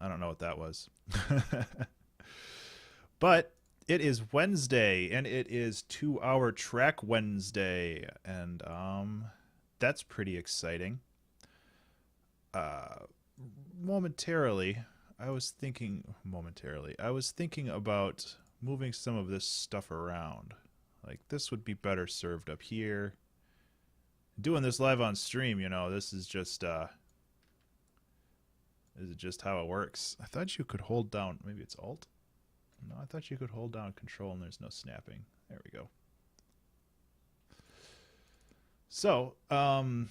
I don't know what that was. But it is Wednesday, and it is 2 hour track Wednesday, and that's pretty exciting. Uh, momentarily, I was thinking about moving some of this stuff around. Like this would be better served up here. Doing this live on stream, this is just how it works. I thought you could hold down, maybe it's Alt. No, I thought you could hold down Control and there's no snapping. There we go. So, I'm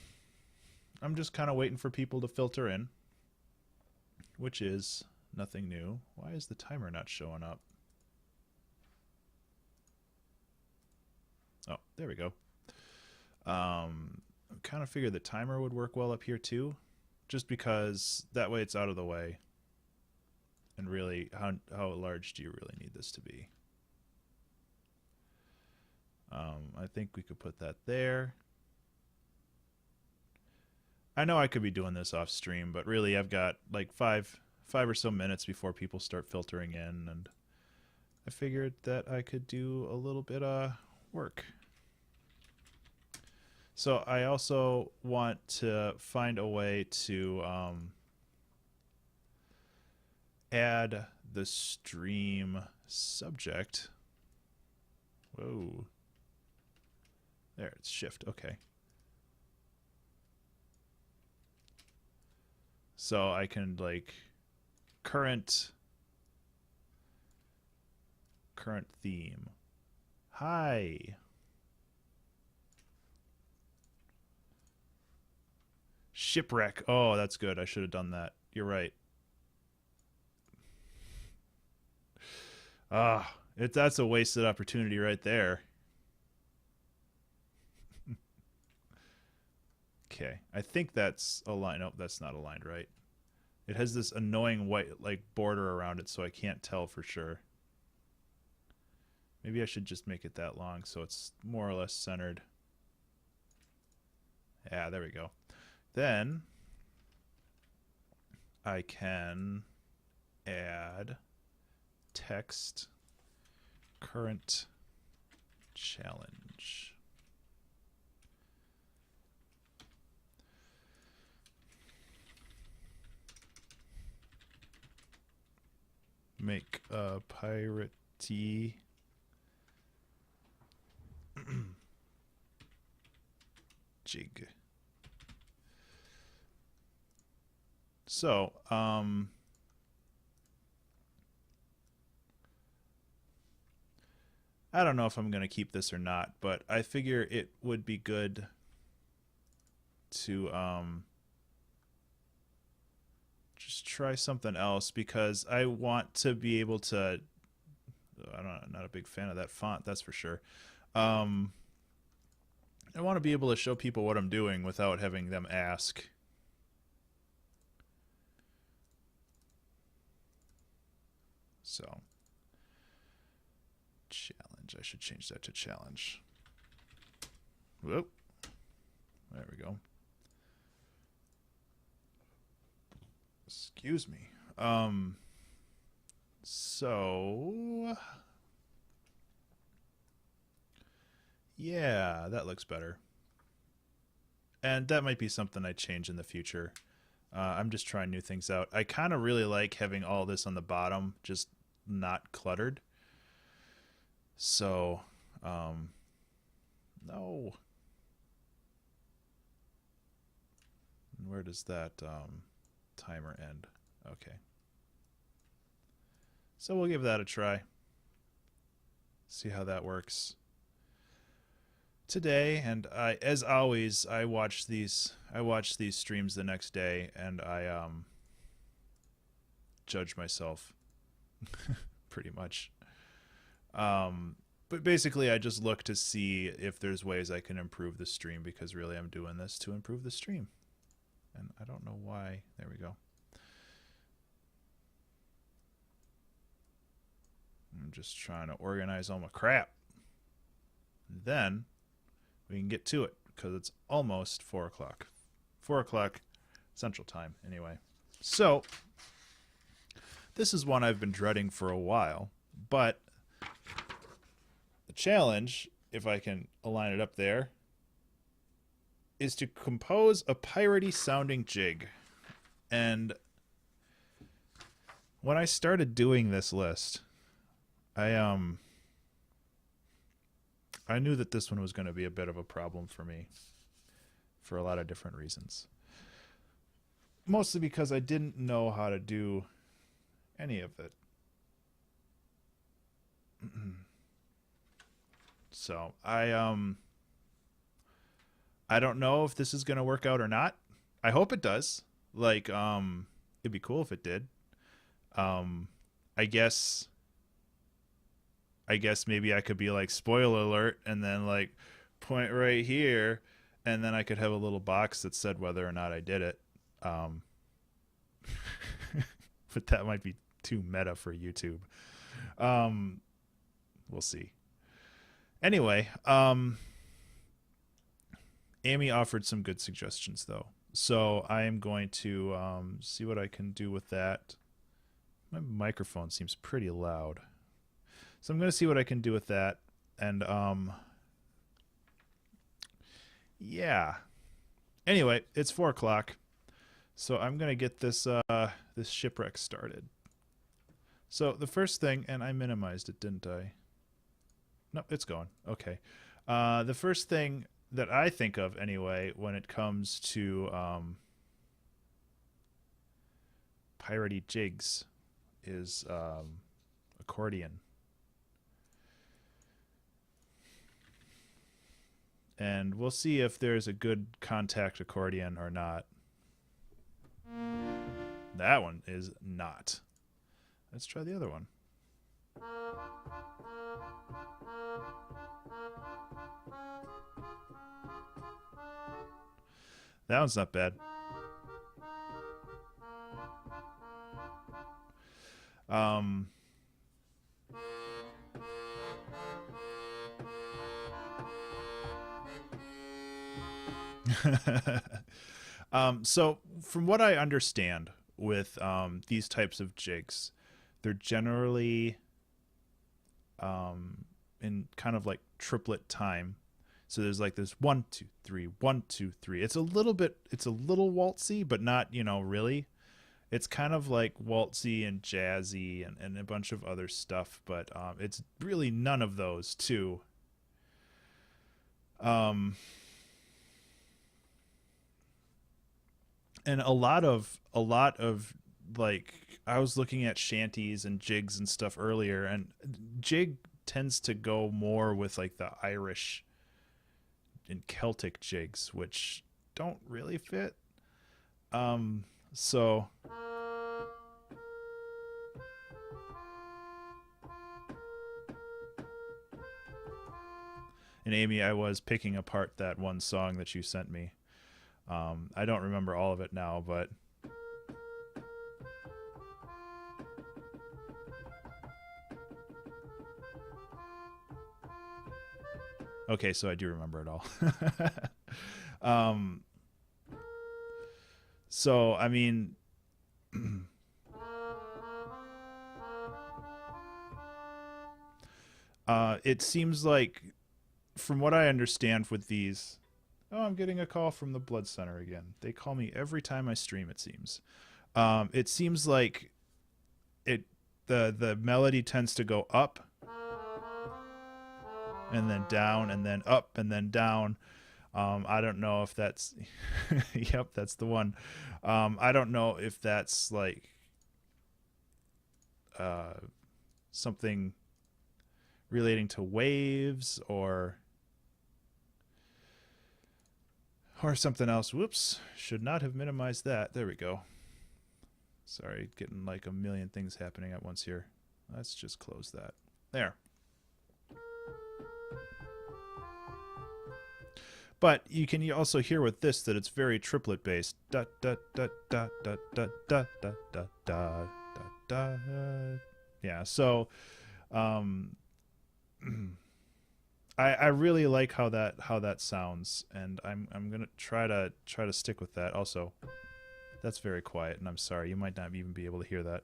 just kind of waiting for people to filter in, which is nothing new. Why is the timer not showing up? Oh, there we go. I kind of figured the timer would work well up here too, just because that way it's out of the way. And really, how large do you really need this to be? I think we could put that there. I know I could be doing this off stream, but really I've got like five or so minutes before people start filtering in, and I figured that I could do a little bit of work. So I also want to find a way to add the stream subject. Whoa. There, it's shift. Okay. So I can like current theme. Hi. Shipwreck. Oh, that's good. I should have done that. You're right. That's a wasted opportunity right there. Okay, I think that's aligned. Nope, that's not aligned right. It has this annoying white like border around it, so I can't tell for sure. Maybe I should just make it that long so it's more or less centered. Yeah, there we go. Then I can add text current challenge. Make a piratey jig. So, I don't know if I'm going to keep this or not, but I figure it would be good to just try something else because I want to be able to. I'm not a big fan of that font, that's for sure. I want to be able to show people what I'm doing without having them ask. So, challenge. I should change that to challenge. Whoop. There we go. Excuse me. So yeah, that looks better. And that might be something I change in the future. I'm just trying new things out. I kind of really like having all this on the bottom, just not cluttered. So, no. Where does that timer end? Okay. So we'll give that a try. See how that works today. And as always, I watch these streams the next day, and I judge myself pretty much. But basically, I just look to see if there's ways I can improve the stream because really I'm doing this to improve the stream. And I don't know why. There we go. I'm just trying to organize all my crap. Then we can get to it because it's almost 4 o'clock. 4 o'clock Central Time, anyway. So This is one I've been dreading for a while, but the challenge, if I can align it up there, is to compose a piratey sounding jig. And when I started doing this list, I I knew that this one was going to be a bit of a problem for me for a lot of different reasons. Mostly because I didn't know how to do any of it. So, I don't know if this is going to work out or not. I hope it does. Like it'd be cool if it did. Um I guess maybe I could be like spoiler alert and then like point right here and then I could have a little box that said whether or not I did it. Um but that might be too meta for YouTube. Um we'll see. Anyway, Amy offered some good suggestions though. So I am going to see what I can do with that. My microphone seems pretty loud. So I'm going to see what I can do with that. And yeah. Anyway, it's 4:00. So I'm going to get this this shipwreck started. So the first thing, and I minimized it, didn't I? No, it's going. Okay. The first thing that I think of anyway when it comes to piratey jigs is accordion. And we'll see if there's a good contact accordion or not. That one is not. Let's try the other one. That one's not bad. Um, so from what I understand with these types of jigs, they're generally in kind of like triplet time. So there's like this 1 2 3 1 2 3. It's a little waltzy, but not, really. It's kind of like waltzy and jazzy and a bunch of other stuff, but it's really none of those too. Um, and a lot of like I was looking at shanties and jigs and stuff earlier, and jig tends to go more with like the Irish and Celtic jigs, which don't really fit. So and Amy, I was picking apart that one song that you sent me. I don't remember all of it now, but okay, so I do remember it all. um, so I mean, it seems like, from what I understand with these, oh, I'm getting a call from the blood center again. They call me every time I stream, it seems. It seems like the melody tends to go up and then down and then up and then down. I don't know if that's yep, that's the one. I don't know if that's like something relating to waves or something else. Whoops, should not have minimized that. There we go. Sorry, getting like a million things happening at once here. Let's just close that. There. But you can also hear with this that it's very triplet based. Da da da da da da da da da da da. Yeah. So, I really like how that sounds, and I'm gonna try to stick with that. Also, that's very quiet, and I'm sorry, you might not even be able to hear that.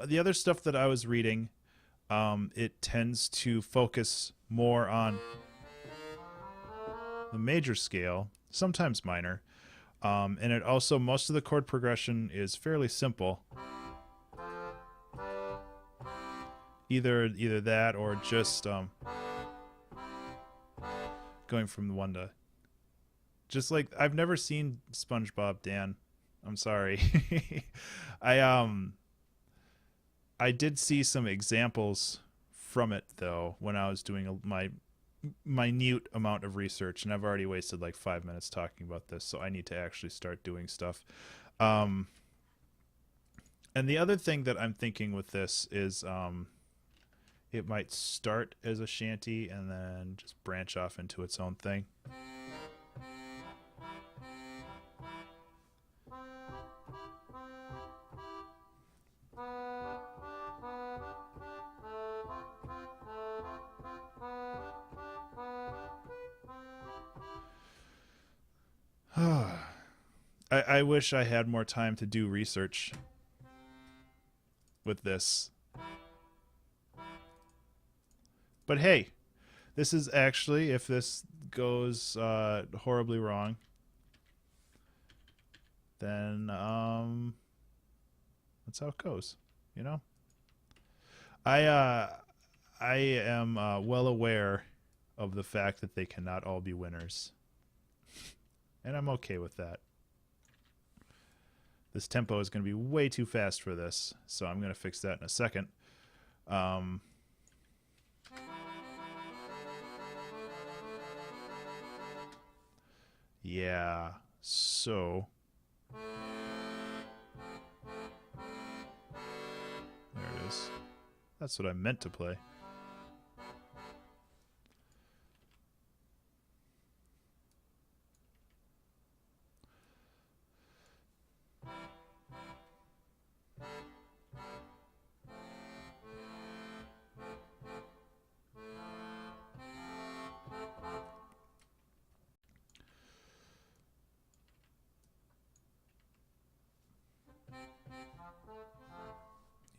The other stuff that I was reading, it tends to focus more on the major scale, sometimes minor, and it also most of the chord progression is fairly simple. Either that or just going from the one to just like I've never seen SpongeBob, Dan. I'm sorry. I I did see some examples from it though when I was doing my minute amount of research, and I've already wasted like 5 minutes talking about this, so I need to actually start doing stuff. Um, and the other thing that I'm thinking with this is it might start as a shanty and then just branch off into its own thing. I wish I had more time to do research with this. But hey, this is actually, if this goes horribly wrong, then that's how it goes, you know? I I am well aware of the fact that they cannot all be winners. And I'm okay with that. This tempo is going to be way too fast for this, so I'm going to fix that in a second. Yeah, so there it is. That's what I meant to play.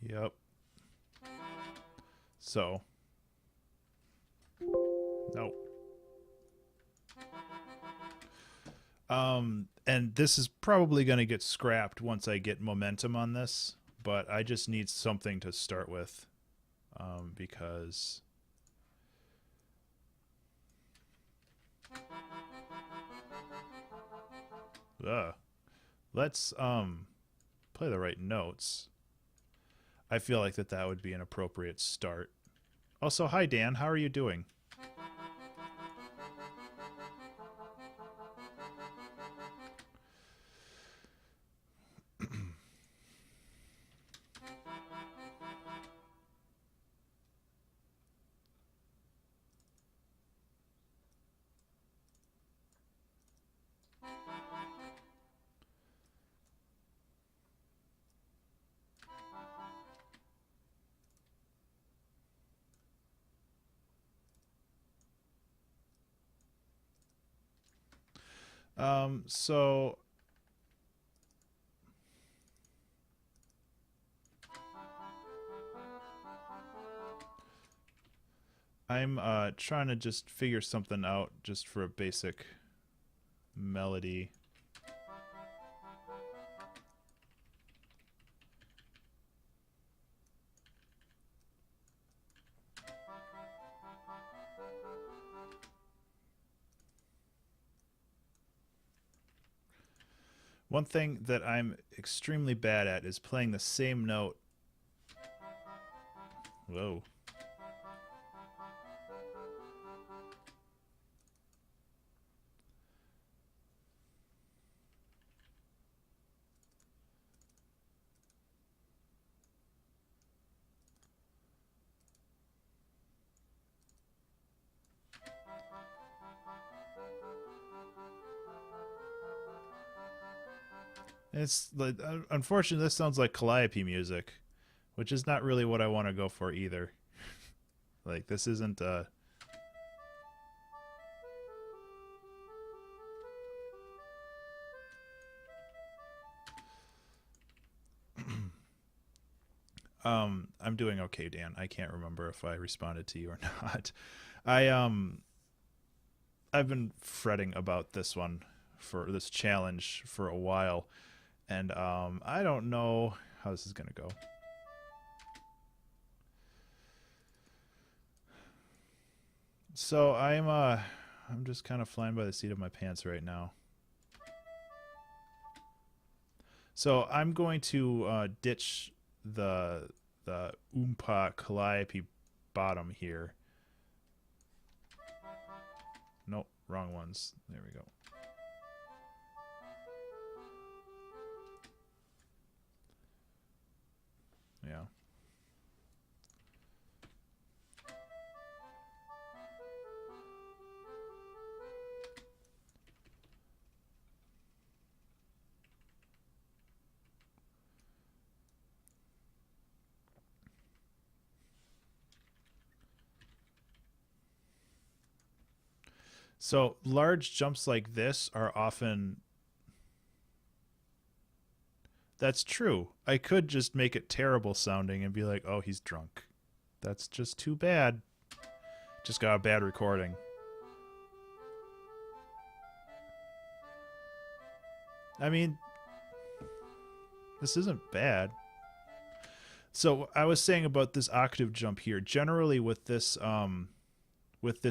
Yep. So, no. And this is probably going to get scrapped once I get momentum on this, but I just need something to start with, because let's play the right notes. I feel like that would be an appropriate start. Also, hi Dan, how are you doing? So I'm trying to just figure something out just for a basic melody. One thing that I'm extremely bad at is playing the same note. Whoa. It's like, unfortunately, this sounds like Calliope music. which is not really what I want to go for either. Like, this isn't I'm doing okay, Dan. I can't remember if I responded to you or not. I I've been fretting about this one, for this challenge, for a while, and I don't know how this is going to go. So I'm just kind of flying by the seat of my pants right now. So I'm going to ditch the Oompa Calliope bottom here. Nope, wrong ones. There we go. Yeah. So large jumps like this are often... That's true. I could just make it terrible sounding and be like, oh, he's drunk. That's just too bad. Just got a bad recording. I mean, this isn't bad. So I was saying about this octave jump here. Generally with this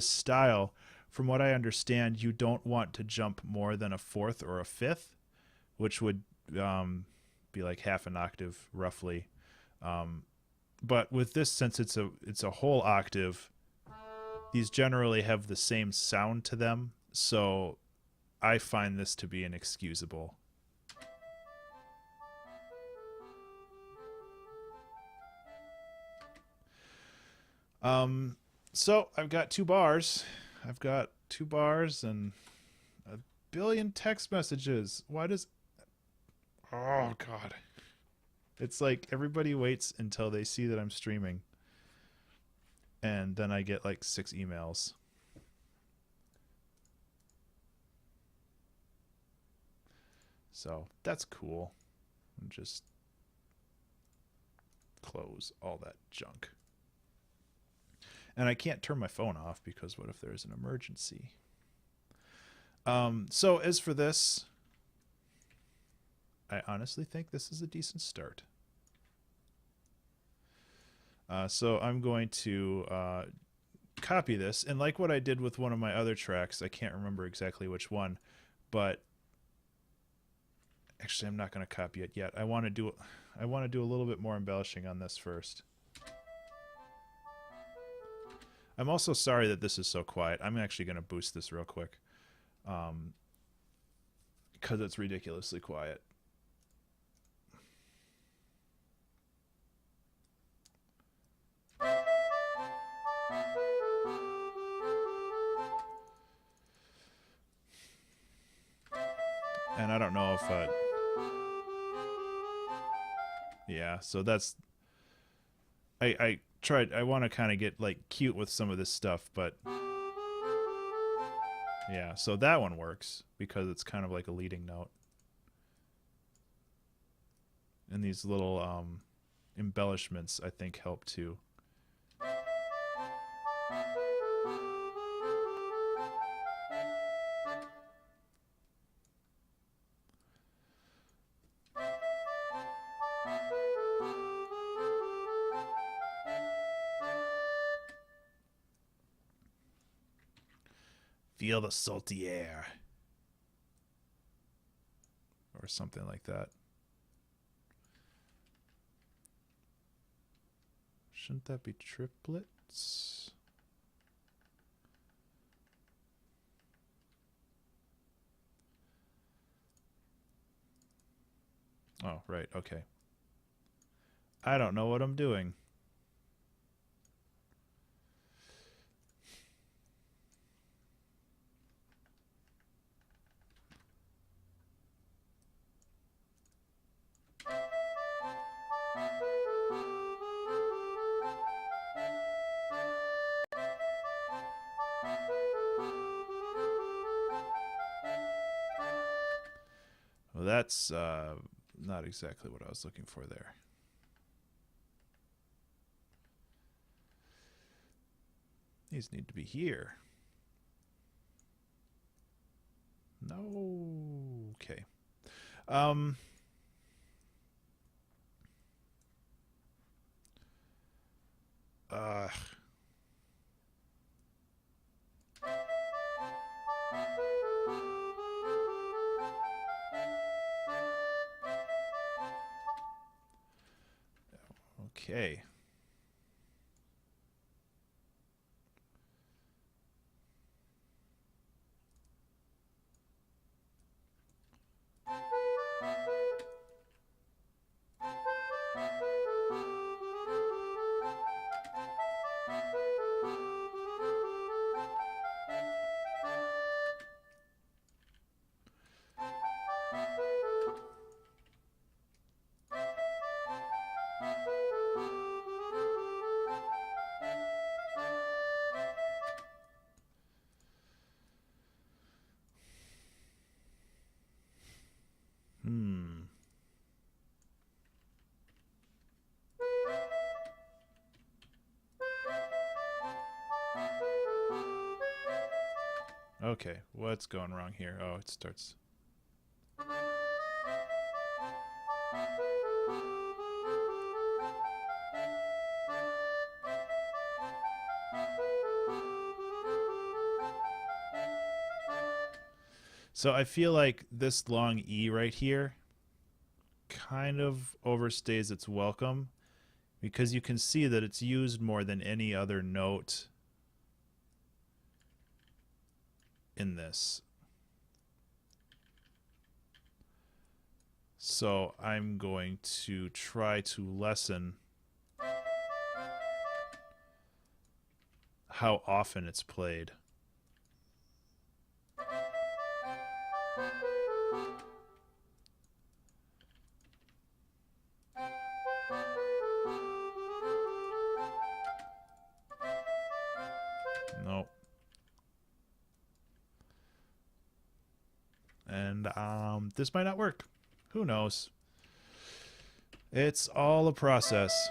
style, from what I understand, you don't want to jump more than a fourth or a fifth, which would be like half an octave roughly. But with this, since it's a whole octave, these generally have the same sound to them, so I find this to be inexcusable. So I've got 2 bars. I've got 2 bars and a billion text messages. Why does... Oh, God. It's like everybody waits until they see that I'm streaming. And then I get like 6 emails. So that's cool. And just close all that junk. And I can't turn my phone off because what if there's an emergency? So as for this, I honestly think this is a decent start. So I'm going to copy this, and like what I did with one of my other tracks, I can't remember exactly which one, but actually I'm not going to copy it yet. I want to do a little bit more embellishing on this first. I'm also sorry that this is so quiet. I'm actually going to boost this real quick, because it's ridiculously quiet. And I don't know if yeah, so that's... I tried... I want to kind of get like cute with some of this stuff, but yeah, so that one works because it's kind of like a leading note. And these little embellishments, I think, help too. Feel the salty air. Or something like that. Shouldn't that be triplets? Oh, right, okay. I don't know what I'm doing. Well, that's not exactly what I was looking for there. These need to be here. No. Okay. Um. Uh. Okay. Hmm. Okay, what's going wrong here? Oh, it starts. So I feel like this long E right here kind of overstays its welcome because you can see that it's used more than any other note in this. So I'm going to try to lessen how often it's played. Nope. And this might not work. Who knows? It's all a process.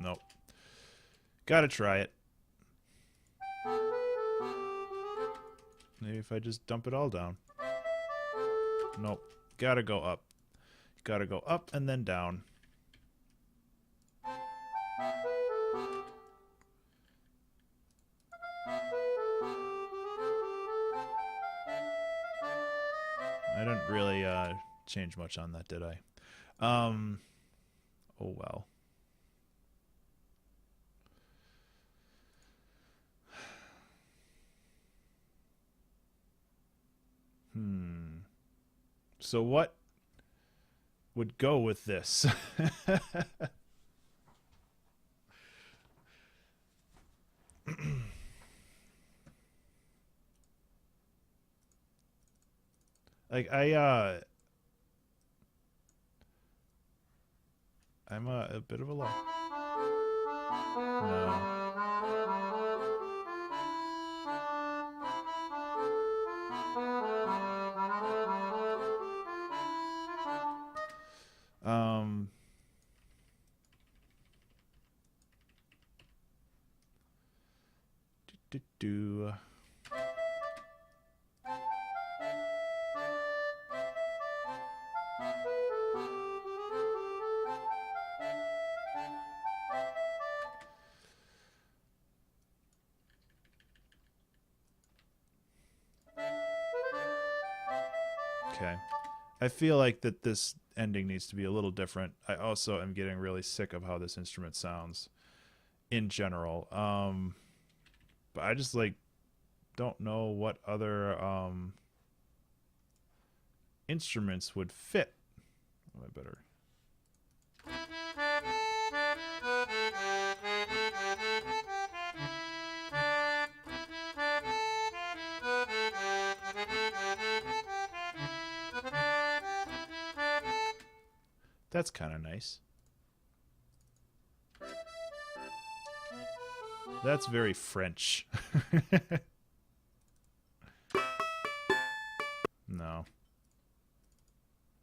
Nope. Gotta try it. Maybe if I just dump it all down. Nope. Gotta go up. Gotta go up and then down. I didn't really change much on that, did I? Oh well. So what would go with this? Like I'm a bit of a low. No. Um do. Okay. I feel like that this ending needs to be a little different. I also am getting really sick of how this instrument sounds in general. But I just like don't know what other instruments would fit. Oh, I better. That's kind of nice. That's very French. No.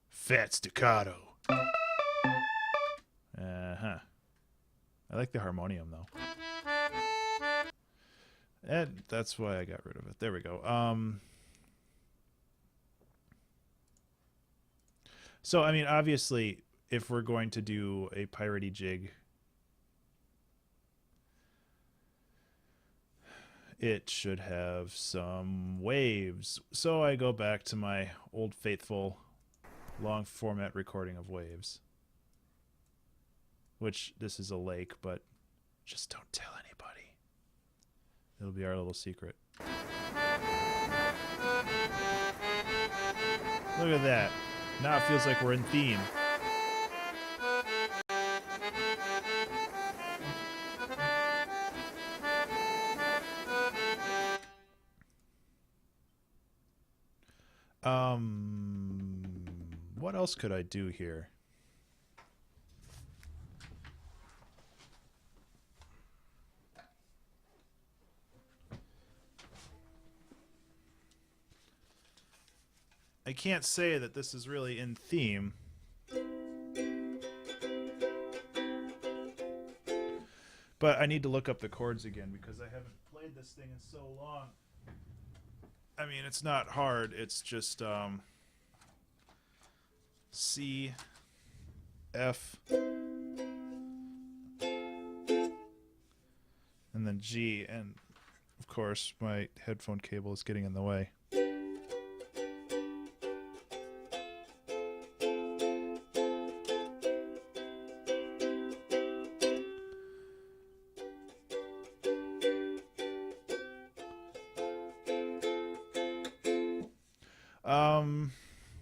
Fat staccato. Uh-huh. I like the harmonium, though. And that's why I got rid of it. There we go. So, I mean, obviously, if we're going to do a piratey jig, it should have some waves. So I go back to my old faithful long format recording of waves. Which, this is a lake, but just don't tell anybody. It'll be our little secret. Look at that. Now it feels like we're in theme. What else could I do here? I can't say that this is really in theme. But I need to look up the chords again because I haven't played this thing in so long. I mean, it's not hard. It's just C, F, and then G. And, of course, my headphone cable is getting in the way.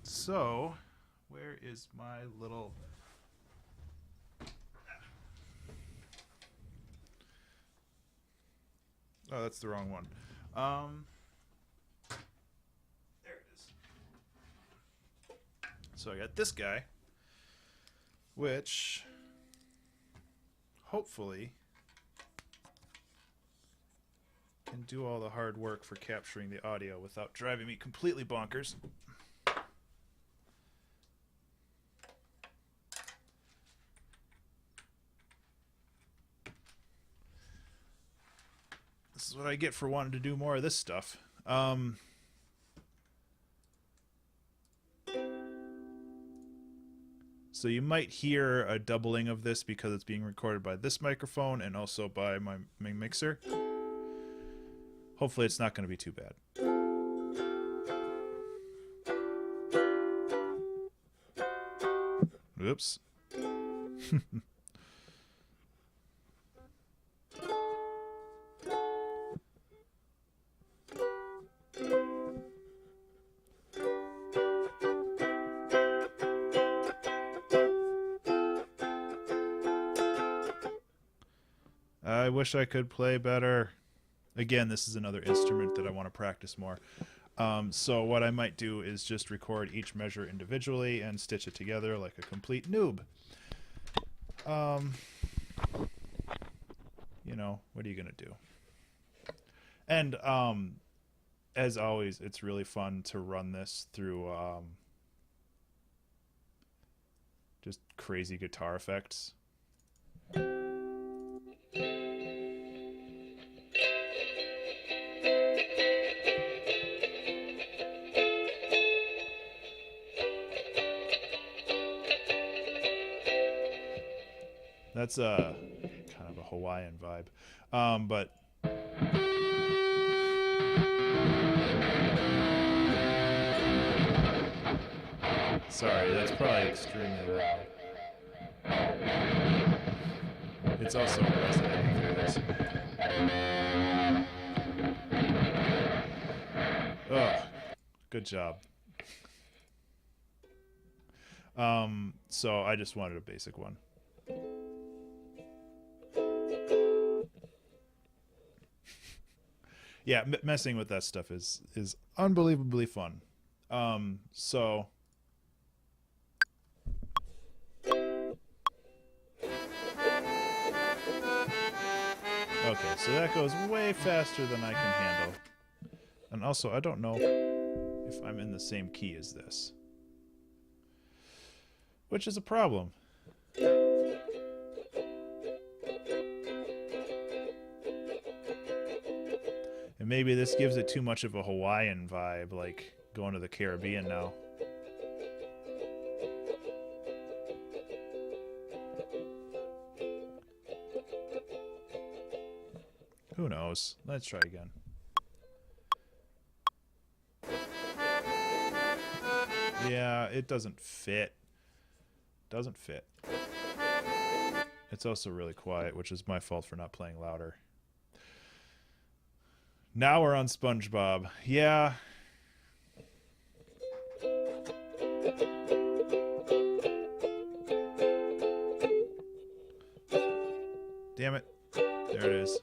So, where is my little... Oh, that's the wrong one. There it is. So I got this guy, which hopefully can do all the hard work for capturing the audio without driving me completely bonkers. This is what I get for wanting to do more of this stuff. So you might hear a doubling of this because it's being recorded by this microphone and also by my mixer. Hopefully it's not going to be too bad. Oops. I wish I could play better. Again, this is another instrument that I want to practice more. So what I might do is just record each measure individually and stitch it together like a complete noob. You know, what are you going to do? And as always, it's really fun to run this through just crazy guitar effects. That's kind of a Hawaiian vibe. But sorry, that's probably extremely loud. It's also resonating through this. Ugh, good job. So I just wanted a basic one. Yeah, messing with that stuff is unbelievably fun. So Okay, so that goes way faster than I can handle. And also, I don't know if I'm in the same key as this, which is a problem. And maybe this gives it too much of a Hawaiian vibe, like going to the Caribbean now. Who knows? Let's try again. Yeah, it doesn't fit. Doesn't fit. It's also really quiet, which is my fault for not playing louder. Now we're on SpongeBob. Yeah. Damn it. There it is.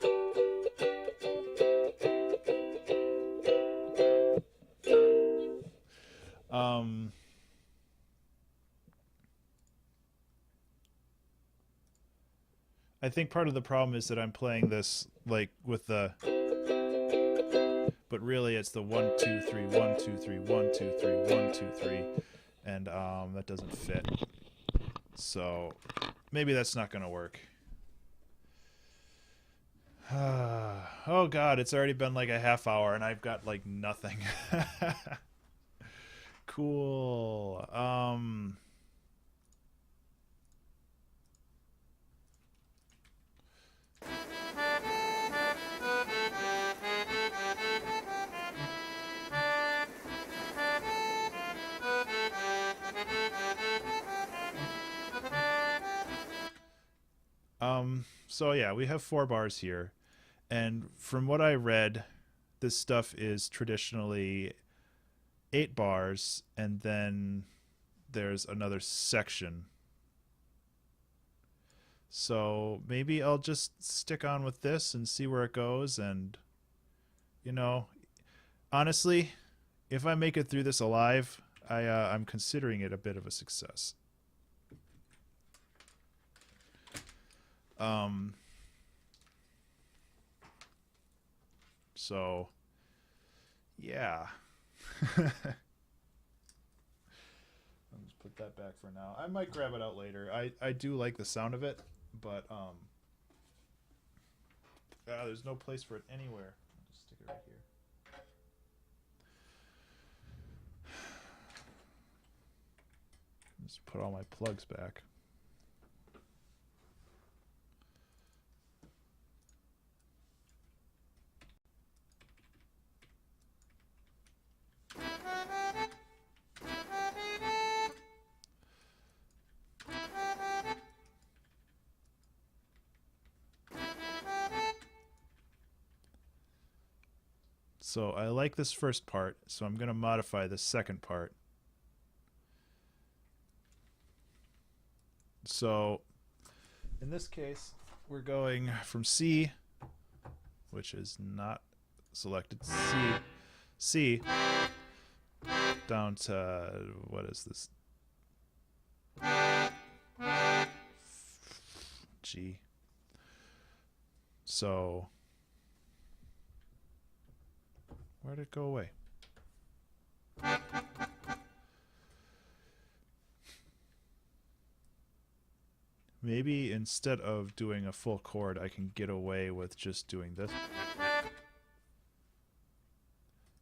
I think part of the problem is that I'm playing this like with the, but really it's the 1 2 3 1 2 3 1 2 3 1 2 3, and that doesn't fit. So maybe that's not gonna work. Oh god, it's already been like a half hour and I've got like nothing. Cool. So yeah, we have 4 bars here. And from what I read, this stuff is traditionally 8 bars, and then there's another section. So maybe I'll just stick on with this and see where it goes. And, you know, honestly, if I make it through this alive, I'm considering it a bit of a success. So, yeah. I'll just put that back for now. I might grab it out later. I do like the sound of it, but there's no place for it anywhere. I'll just stick it right here. Just put all my plugs back. So I like this first part, so I'm going to modify the second part. So in this case, we're going from C, which is not selected, C, down to, what is this? G. So where'd it go away? Maybe instead of doing a full chord, I can get away with just doing this.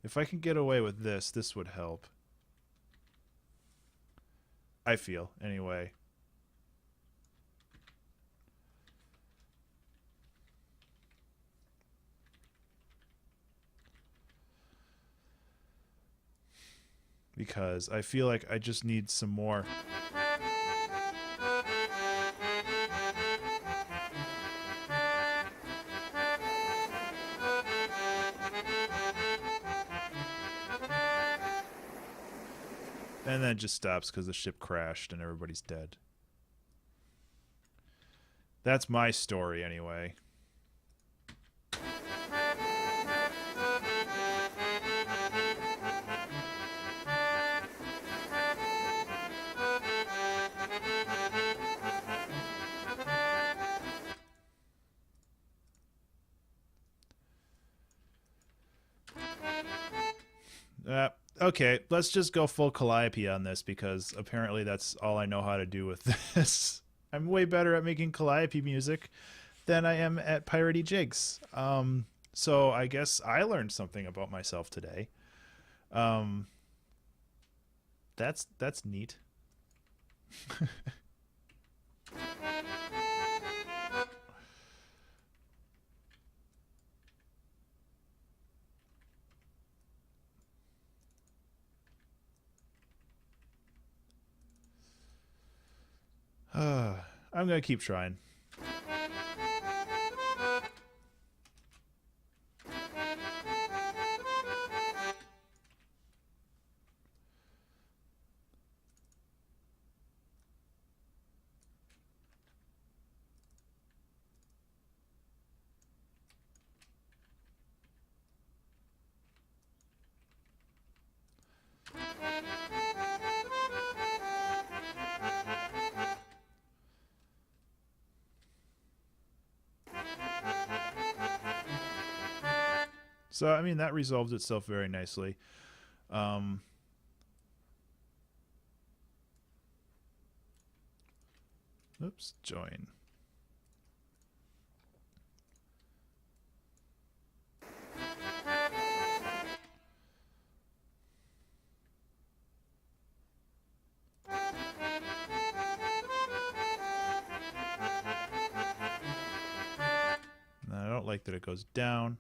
If I can get away with this, this would help. I feel, anyway. Because I feel like I just need some more. And then it just stops because the ship crashed and everybody's dead. That's my story anyway. Uh, okay, let's just go full Calliope on this because apparently that's all I know how to do with this. I'm way better at making Calliope music than I am at piratey jigs. So I guess I learned something about myself today. Um, that's neat. I'm gonna keep trying. So I mean that resolved itself very nicely. Um, oops, join. I don't like that it goes down.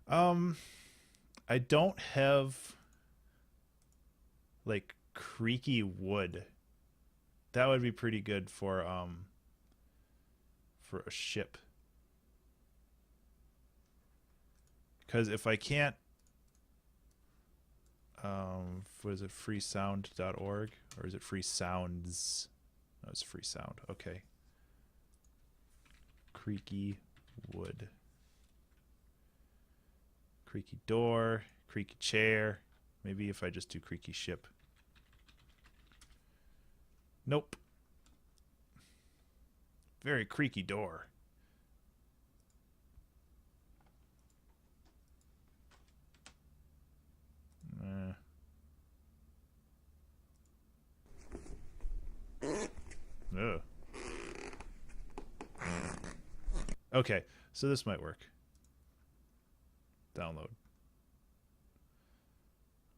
um, I don't have like creaky wood. That would be pretty good for a ship. Because if I can't what is it, freesound.org or is it free sounds? No, it's free sound. Okay. Creaky wood. Creaky door, creaky chair. Maybe if I just do creaky ship. Nope. Very creaky door. Ugh. Okay, so this might work. Download.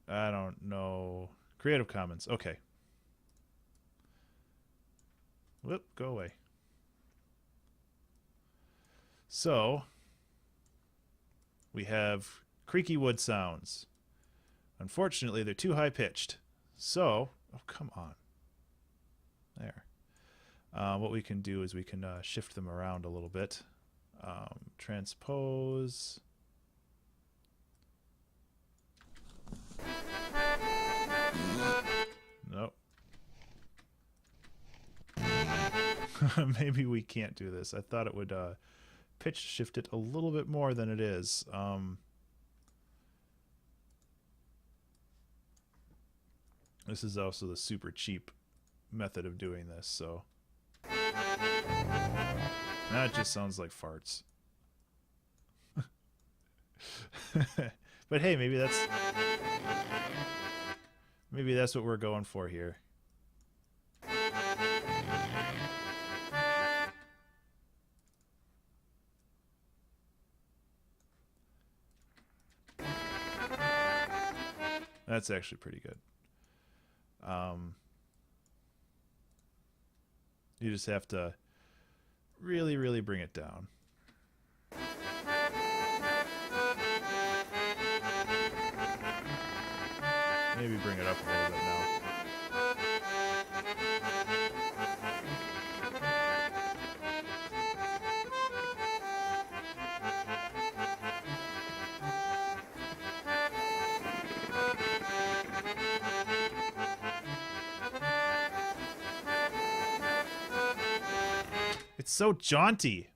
I don't know. Creative Commons. Okay. Whoop, go away. So, we have creaky wood sounds. Unfortunately, they're too high pitched. So, oh, come on. There. What we can do is we can shift them around a little bit. Transpose. Nope. Maybe we can't do this. I thought it would pitch shift it a little bit more than it is. This is also the super cheap method of doing this, so that just sounds like farts. But hey, maybe that's what we're going for here. That's actually pretty good. You just have to really, really bring it down. Maybe bring it up a little bit now. It's so jaunty.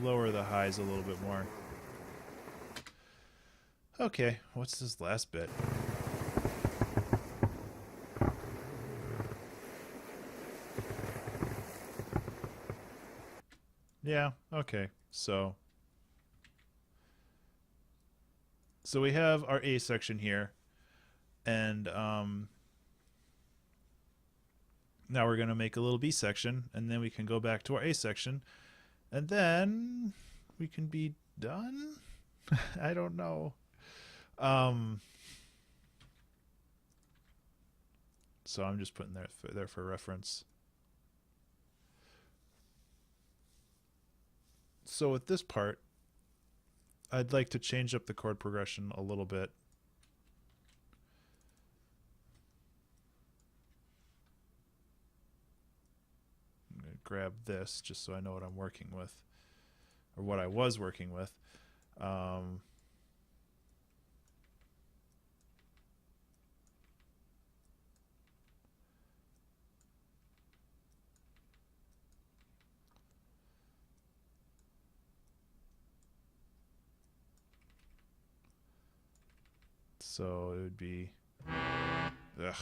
lower the highs a little bit more. Okay, what's this last bit? Yeah, okay. So we have our A section here, and now we're going to make a little B section, and then we can go back to our A section, and then we can be done? I don't know. So I'm just putting that there for reference. So with this part, I'd like to change up the chord progression a little bit. I'm going to grab this just so I know what I'm working with, or what I was working with. So it would be, ugh.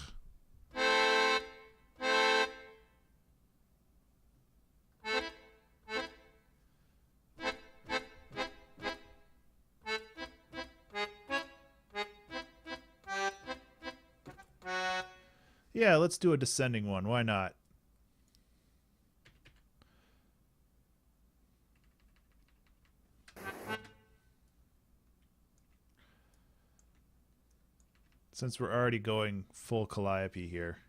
Yeah, let's do a descending one. Why not? Since we're already going full calliope here.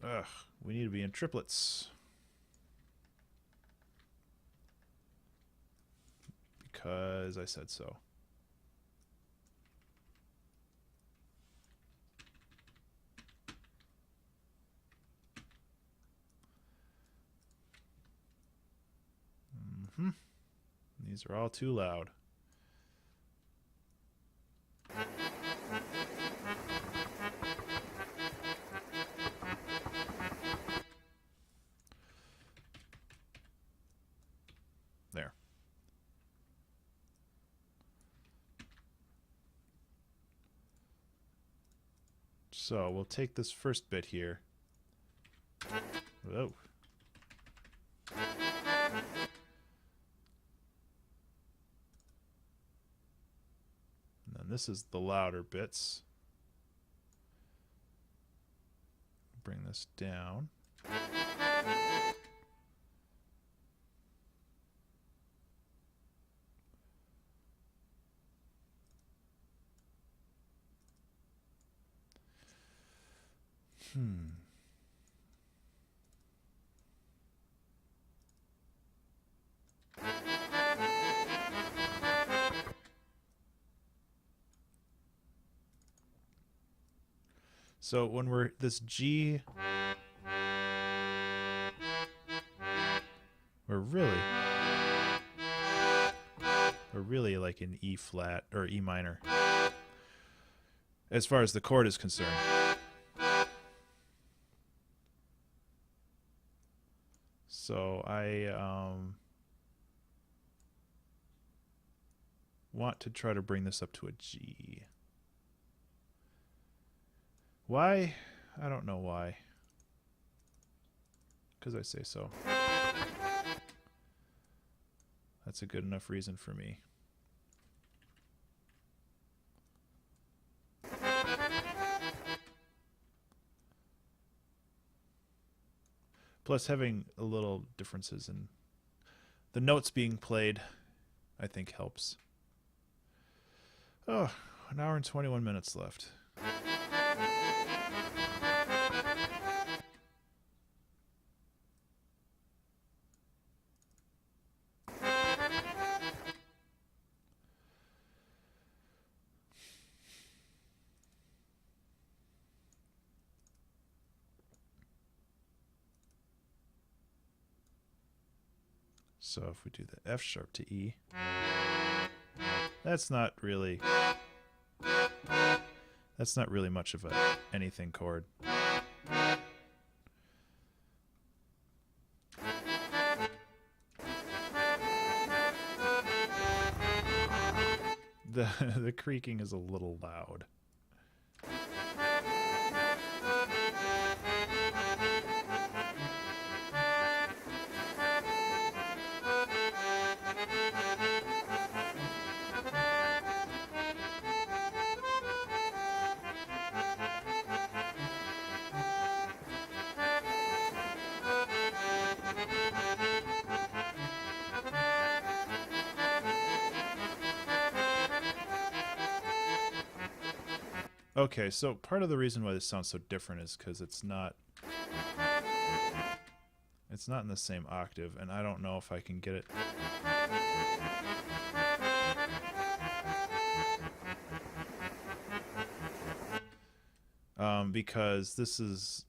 Ugh, we need to be in triplets. Because I said so. These are all too loud. There. So we'll take this first bit here. Whoa. And then this is the louder bits. Bring this down. So when we're this G, we're really like in E flat or E minor as far as the chord is concerned. So I want to try to bring this up to a G. Why? I don't know why. Because I say so. That's a good enough reason for me. Plus having a little differences in the notes being played, I think helps. Oh, an hour and 21 minutes left. So if we do the F sharp to E, That's not really much of a anything chord. The creaking is a little loud. Okay, so part of the reason why this sounds so different is because it's not in the same octave, and I don't know if I can get it. Because this is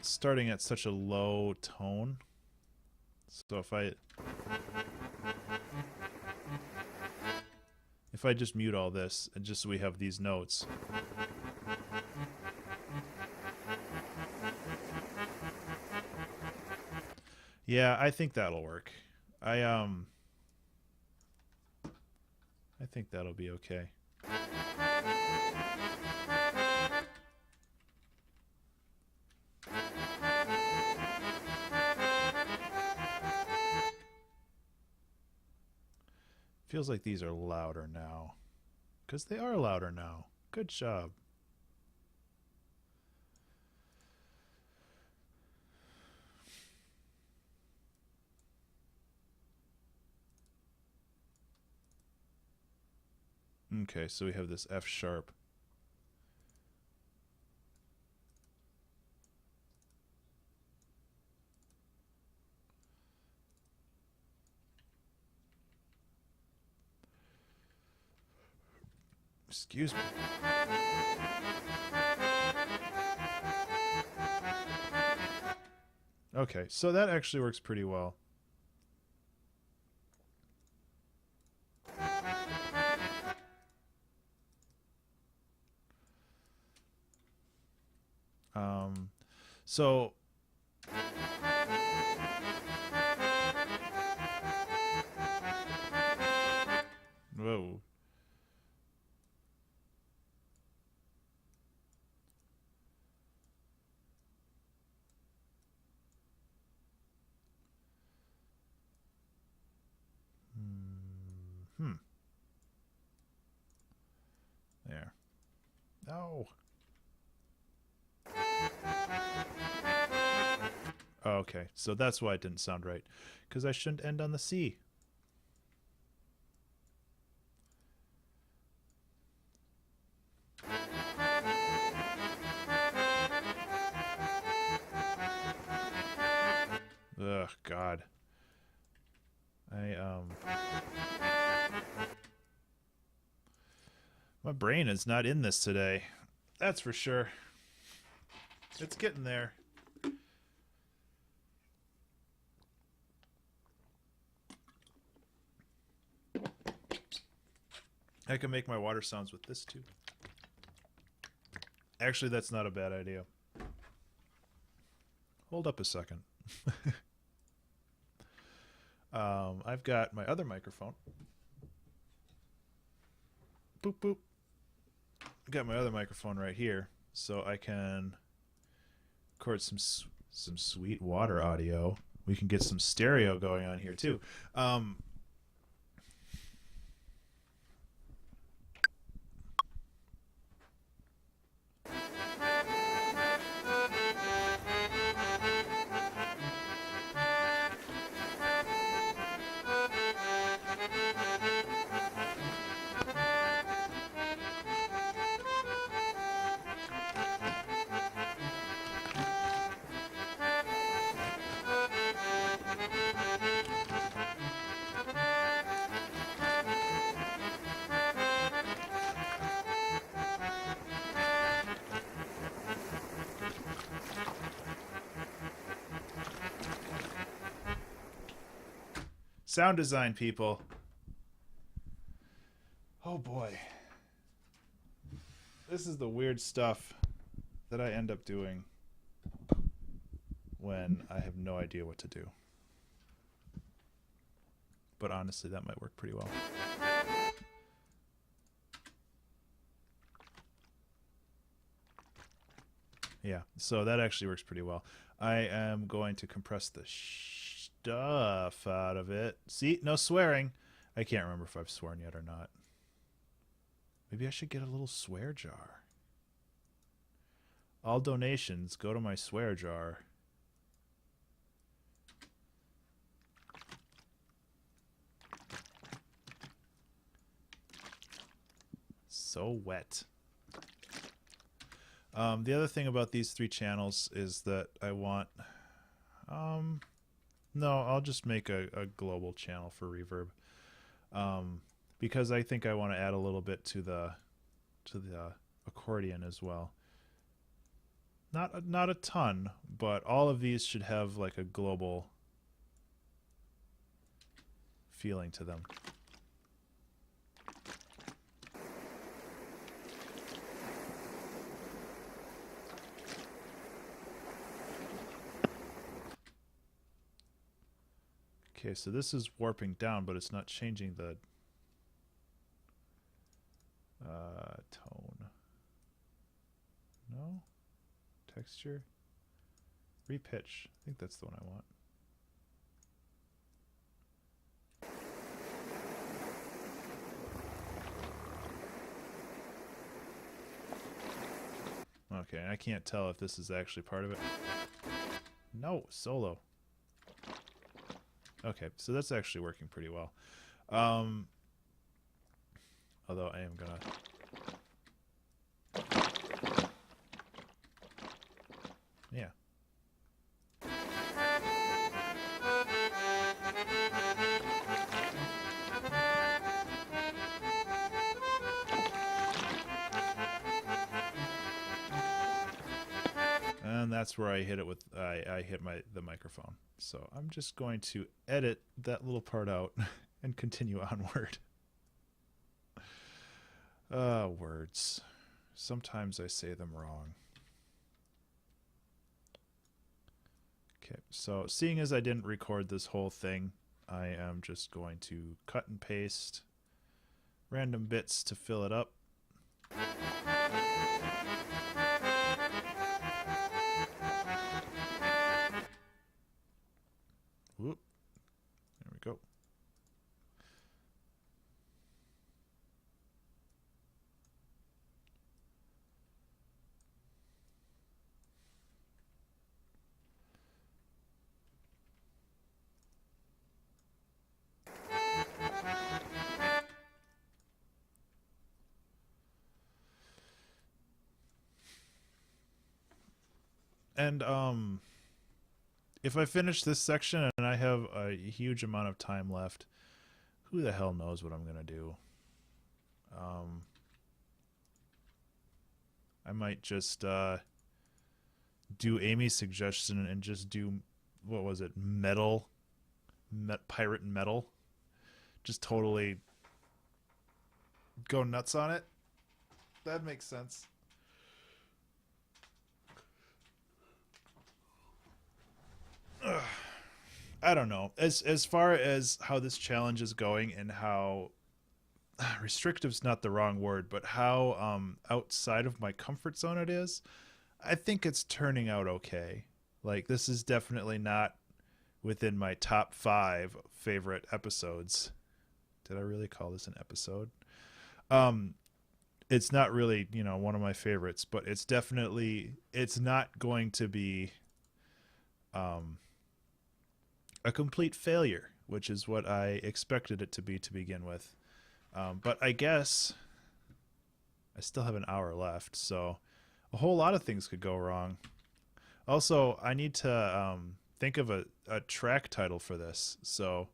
starting at such a low tone. So if I just mute all this and just so we have these notes. Yeah, I think that'll work. I think that'll be okay. Feels like these are louder now. Because they are louder now. Good job. Okay, so we have this F sharp. Excuse me. Okay, so that actually works pretty well. So whoa. There. No. Okay, so that's why it didn't sound right. Because I shouldn't end on the C. Ugh, God. My brain is not in this today. That's for sure. It's getting there. I can make my water sounds with this too. Actually, that's not a bad idea. Hold up a second. I've got my other microphone. Boop, boop. I've got my other microphone right here, so I can record some sweet water audio. We can get some stereo going on here too. Sound design, people. Oh boy. This is the weird stuff that I end up doing when I have no idea what to do. But honestly, that might work pretty well. Yeah, so that actually works pretty well. I am going to compress the stuff out of it. See, no swearing. I can't remember if I've sworn yet or not. Maybe I should get a little swear jar. All donations go to my swear jar. So wet. The other thing about these 3 channels is that I want... no, I'll just make a global channel for reverb. Because I think I want to add a little bit to the accordion as well. Not a ton, but all of these should have like a global feeling to them. Okay, so this is warping down, but it's not changing the tone. No? Texture? Repitch. I think that's the one I want. Okay, I can't tell if this is actually part of it. No, solo. Okay, so that's actually working pretty well. Although I am gonna... Yeah. And that's where I hit it with I hit the microphone. So I'm just going to edit that little part out and continue onward. Words. Sometimes I say them wrong. Okay, so seeing as I didn't record this whole thing, I am just going to cut and paste random bits to fill it up. Whoop. There we go. And if I finish this section and I have a huge amount of time left, who the hell knows what I'm gonna do? I might just do Amy's suggestion and just do, what was it, pirate metal? Just totally go nuts on it. That makes sense. I don't know. As far as how this challenge is going and how restrictive's not the wrong word, but how outside of my comfort zone it is, I think it's turning out okay. Like, this is definitely not within my top 5 favorite episodes. Did I really call this an episode? It's not really, one of my favorites, but it's not going to be a complete failure, which is what I expected it to be to begin with. But I guess I still have an hour left, so a whole lot of things could go wrong. Also, I need to think of a track title for this. So,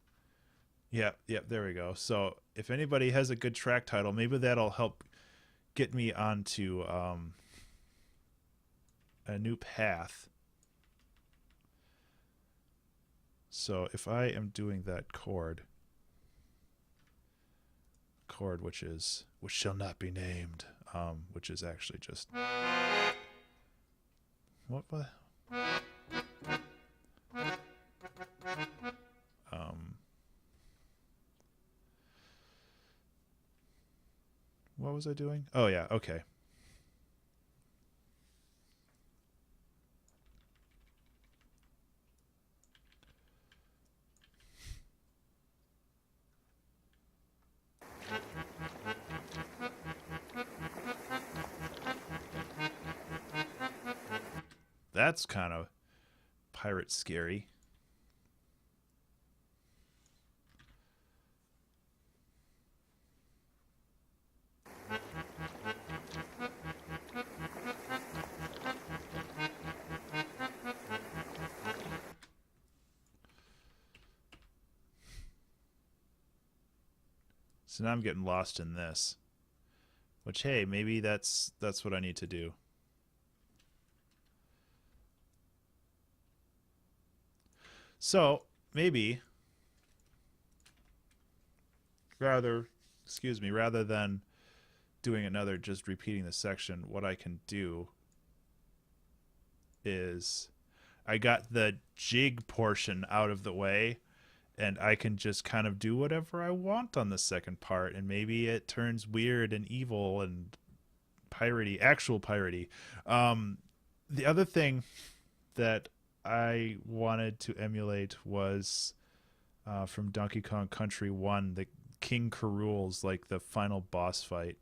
yeah, there we go. So if anybody has a good track title, maybe that'll help get me onto a new path. So if I am doing that chord chord, which shall not be named, which is actually just what um what was I doing? Oh yeah, okay. That's kind of pirate scary. So now I'm getting lost in this. Which, hey, maybe that's what I need to do. So maybe rather than doing another just repeating the section, what I can do is I got the jig portion out of the way, and I can just kind of do whatever I want on the second part, and maybe it turns weird and evil and piratey, actual piratey. The other thing that I wanted to emulate was from Donkey Kong Country 1, the King K. Rool's, like the final boss fight.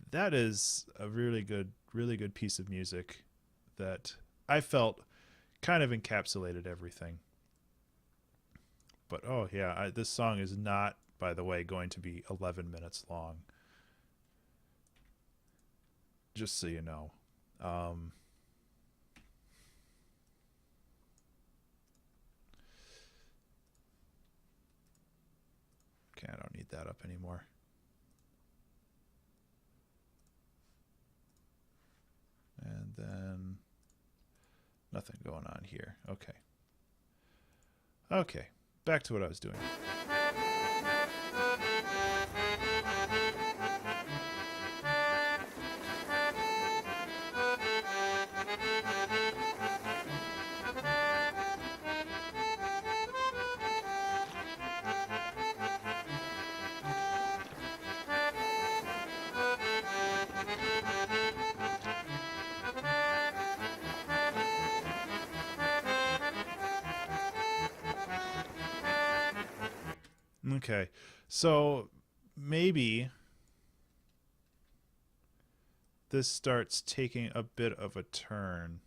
That is a really good piece of music that I felt kind of encapsulated everything. But oh yeah, this song is not, by the way, going to be 11 minutes long. Just so you know. Okay, I don't need that up anymore. And then nothing going on here. Okay. Okay, back to what I was doing. Okay, so maybe this starts taking a bit of a turn.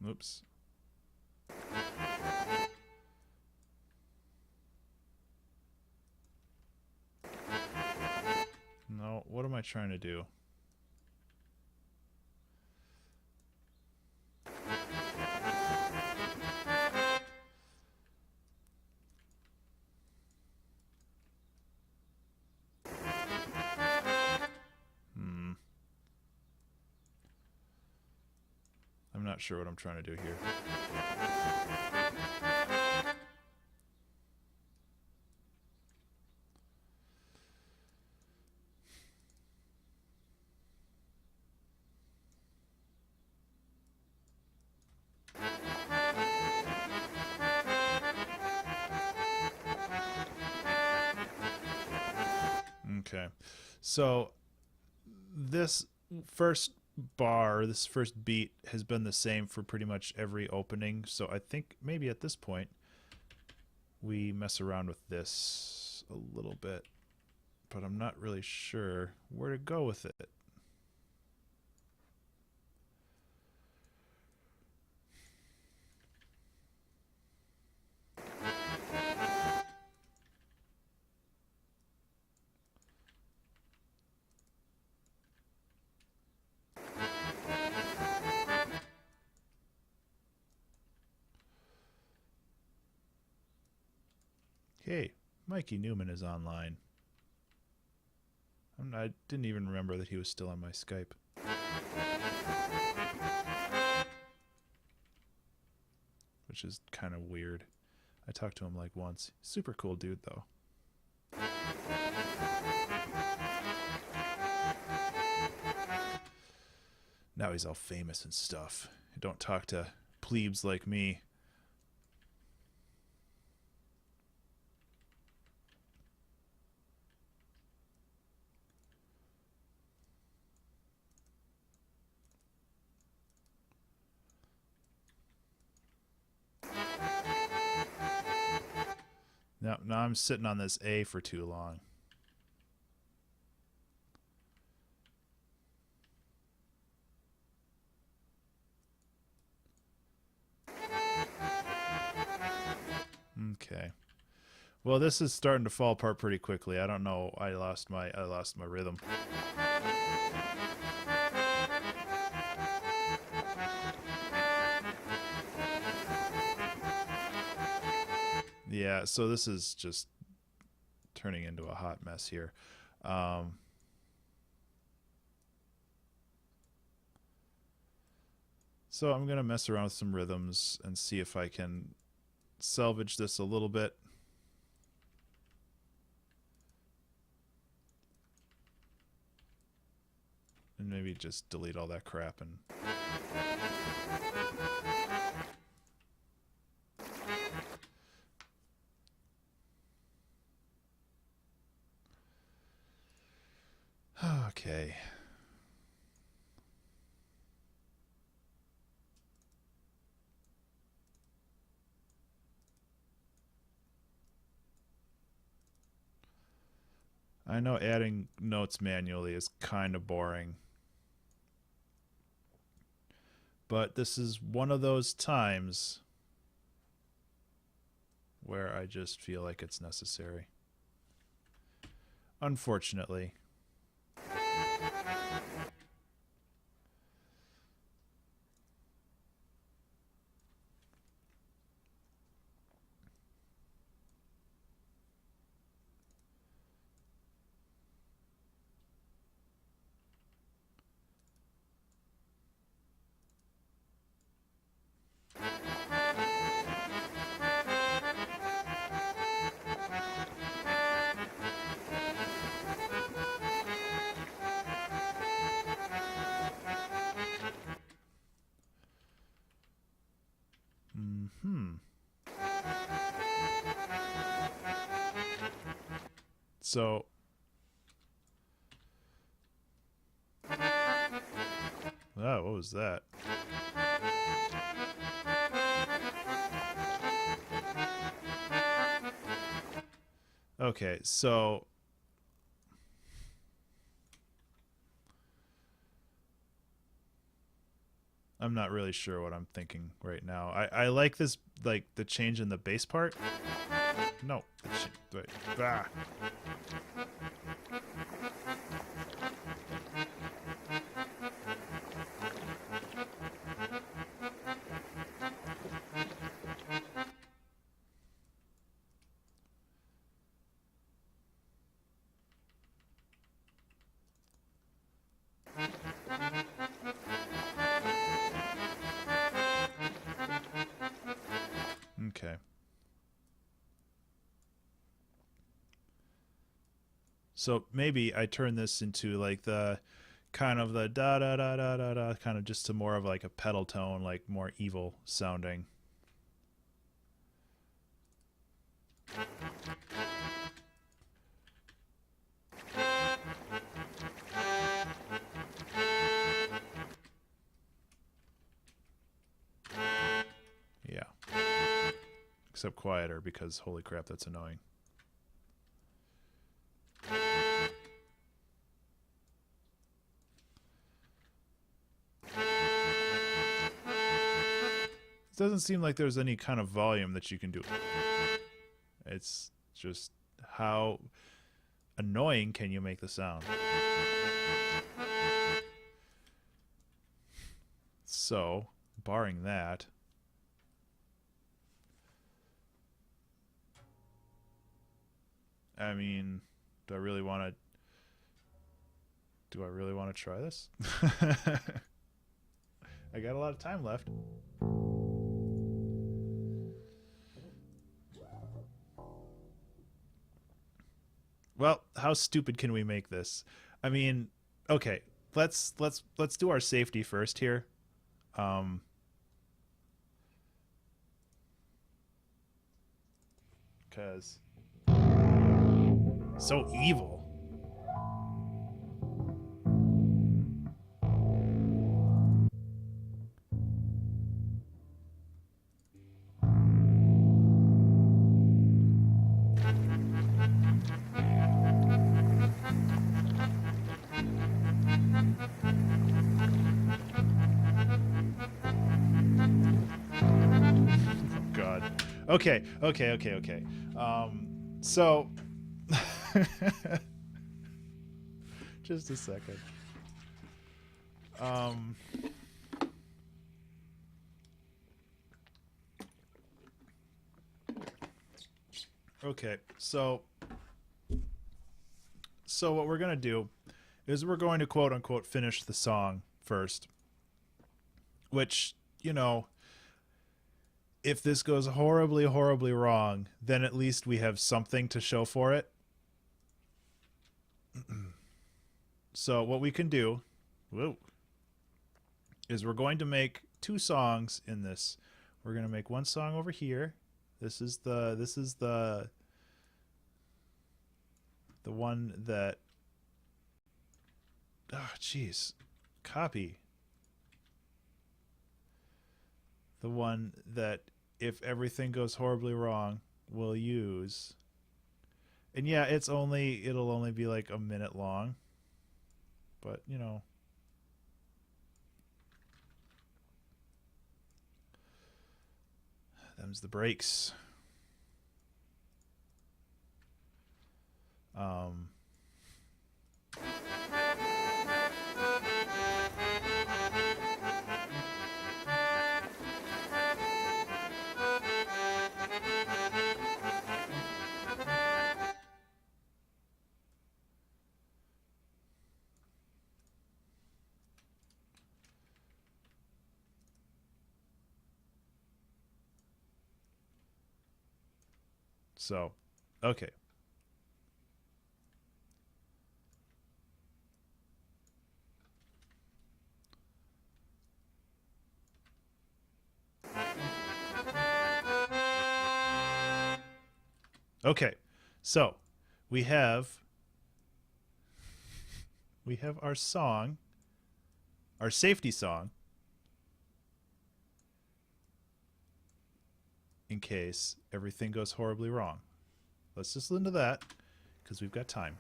Oops. No, what am I trying to do? I'm not sure what I'm trying to do here. Okay. So this first this first beat has been the same for pretty much every opening. So I think maybe at this point we mess around with this a little bit, but I'm not really sure where to go with it. Hey, Mikey Newman is online. I didn't even remember that he was still on my Skype. Which is kind of weird. I talked to him like once. Super cool dude, though. Now he's all famous and stuff. Don't talk to plebes like me. Now I'm sitting on this A for too long. Okay. Well, this is starting to fall apart pretty quickly. I don't know. I lost my rhythm. Yeah, so this is just turning into a hot mess here. So I'm going to mess around with some rhythms and see if I can salvage this a little bit. And maybe just delete all that crap and... Okay. I know adding notes manually is kind of boring. But this is one of those times where I just feel like it's necessary. Unfortunately. So... Oh, what was that? Okay, so... I'm not really sure what I'm thinking right now. I like this, like, the change in the bass part. No. Wait. Ah. Okay. So maybe I turn this into like the kind of the da da da da da da, kind of just to more of like a pedal tone, like more evil sounding. Yeah. Except quieter, because holy crap, that's annoying. It doesn't seem like there's any kind of volume that you can do. It's just how annoying can you make the sound? So, barring that, I mean, do I really want to? Do I really want to try this? I got a lot of time left. Well, how stupid can we make this? I mean, okay, let's do our safety first here. Um, cause so evil. Oh God. Okay, okay. So just a second. Um, okay, so what we're gonna do is we're going to quote unquote finish the song first, which you know, if this goes horribly, horribly wrong, then at least we have something to show for it. So what we can do, whoa, is we're going to make two songs in this. We're going to make one song over here. This is the one that, oh jeez, copy. The one that if everything goes horribly wrong, we'll use. And yeah, it'll only be like a minute long. But, you know, them's the breaks. Um, so, okay. Okay. So, we have we have our song, our safety song in case everything goes horribly wrong. Let's just listen to that because we've got time.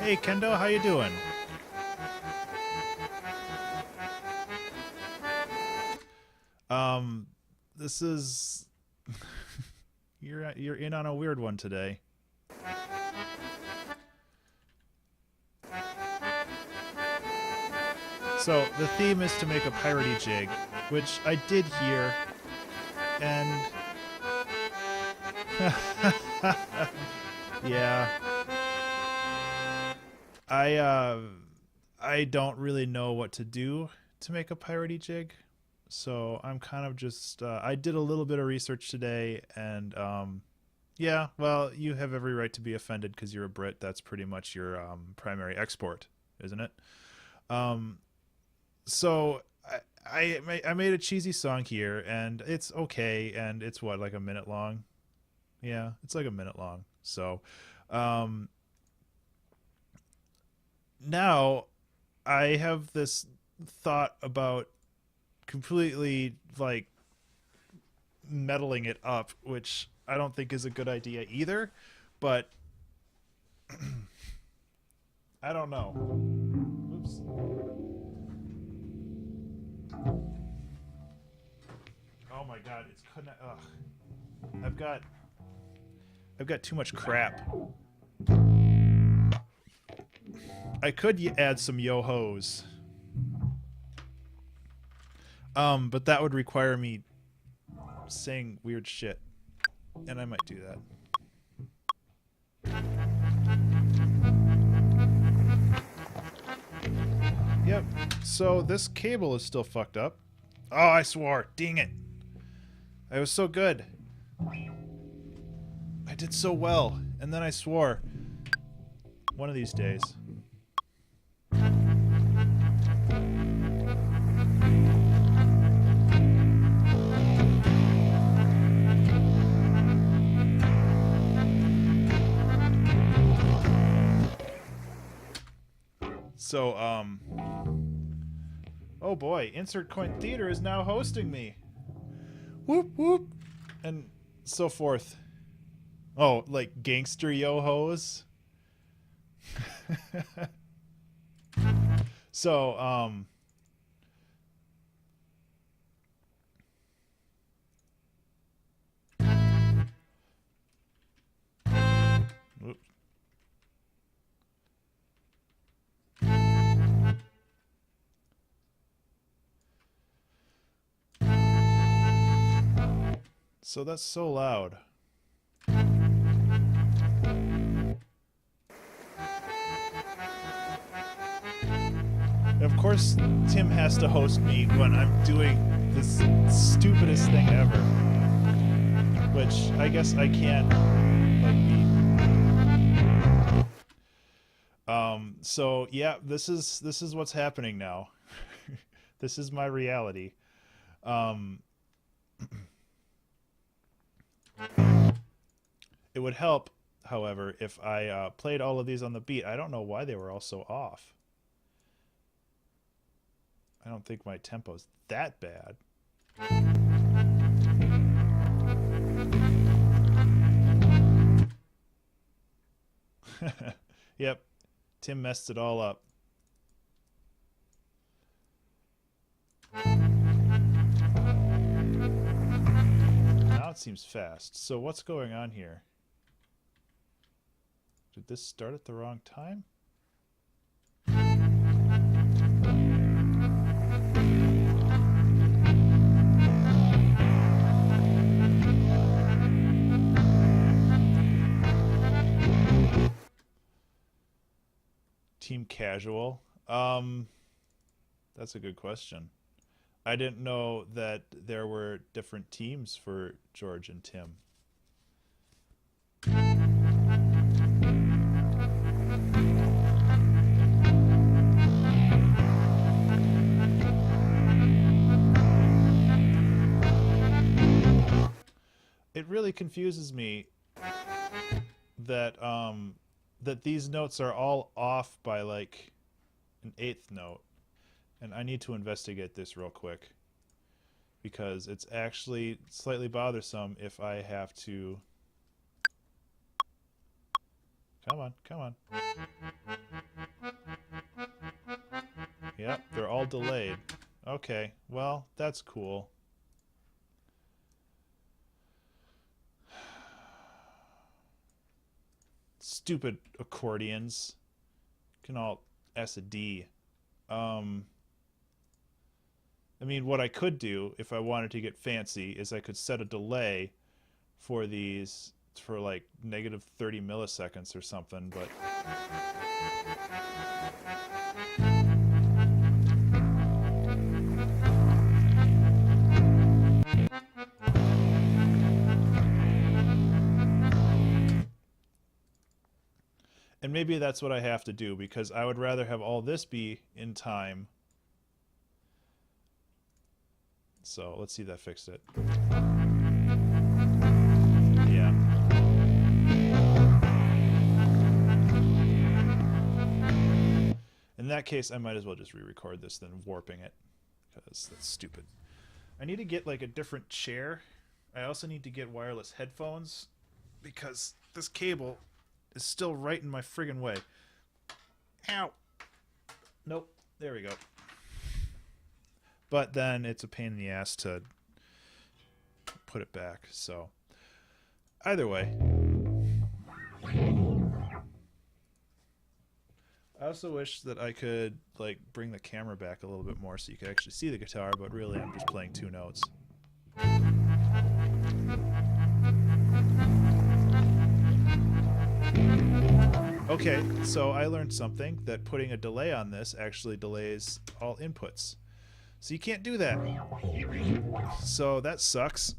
Hey Kendo, how you doing? Um, this is you're in on a weird one today. So the theme is to make a piratey jig, which I did hear, and yeah, I uh, I don't really know what to do to make a piratey jig, so I'm kind of just I did a little bit of research today, and yeah, well, you have every right to be offended because you're a Brit. That's pretty much your primary export, isn't it? Um, so I made a cheesy song here, and it's okay, and it's what, like a minute long. Yeah, it's like a minute long. So um, now I have this thought about completely like metaling it up, which I don't think is a good idea either. But I don't know. Oops. Oh my god, it's couldn't. Ugh. I've got too much crap. I could add some yo-hos. But that would require me saying weird shit. And I might do that. Yep. So this cable is still fucked up. Oh, I swore. Dang it. I was so good. I did so well. And then I swore. One of these days. So, oh boy, Insert Coin Theater is now hosting me. Whoop, whoop. And so forth. Oh, like gangster yo-hos? So, whoops. So that's so loud. Of course, Tim has to host me when I'm doing this stupidest thing ever. Which I guess I can't like be. So yeah, this is what's happening now. This is my reality. It would help, however, if I played all of these on the beat. I don't know why they were all so off. I don't think my tempo's that bad. Yep, Tim messed it all up. Now it seems fast. So what's going on here? Did this start at the wrong time? Team casual. That's a good question. I didn't know that there were different teams for George and Tim. It really confuses me that that these notes are all off by like an eighth note, and I need to investigate this real quick because it's actually slightly bothersome if I have to. Come on, come on. Yep, they're all delayed. Okay, well, that's cool. Stupid accordions. Can all S a D. I mean, what I could do if I wanted to get fancy is I could set a delay for these for like negative 30 milliseconds or something, but and maybe that's what I have to do because I would rather have all this be in time. So let's see if that fixed it. Yeah. In that case, I might as well just re-record this than warping it because that's stupid. I need to get like a different chair I also need to get wireless headphones because this cable is still right in my friggin' way. Ow. Nope. There we go. But then it's a pain in the ass to put it back. So either way. I also wish that I could like bring the camera back a little bit more so you could actually see the guitar, but really I'm just playing two notes. Okay, so I learned something, that putting a delay on this actually delays all inputs. So you can't do that. So that sucks.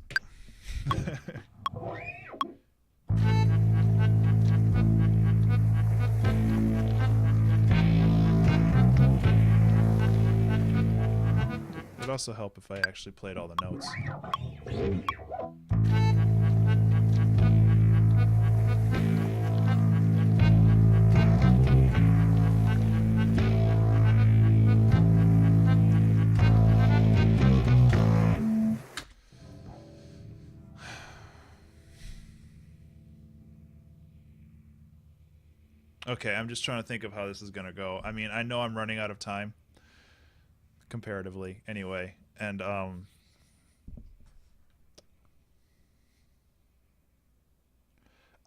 It'd also help if I actually played all the notes. Okay, I'm just trying to think of how this is going to go. I mean, I know I'm running out of time, comparatively, anyway. And,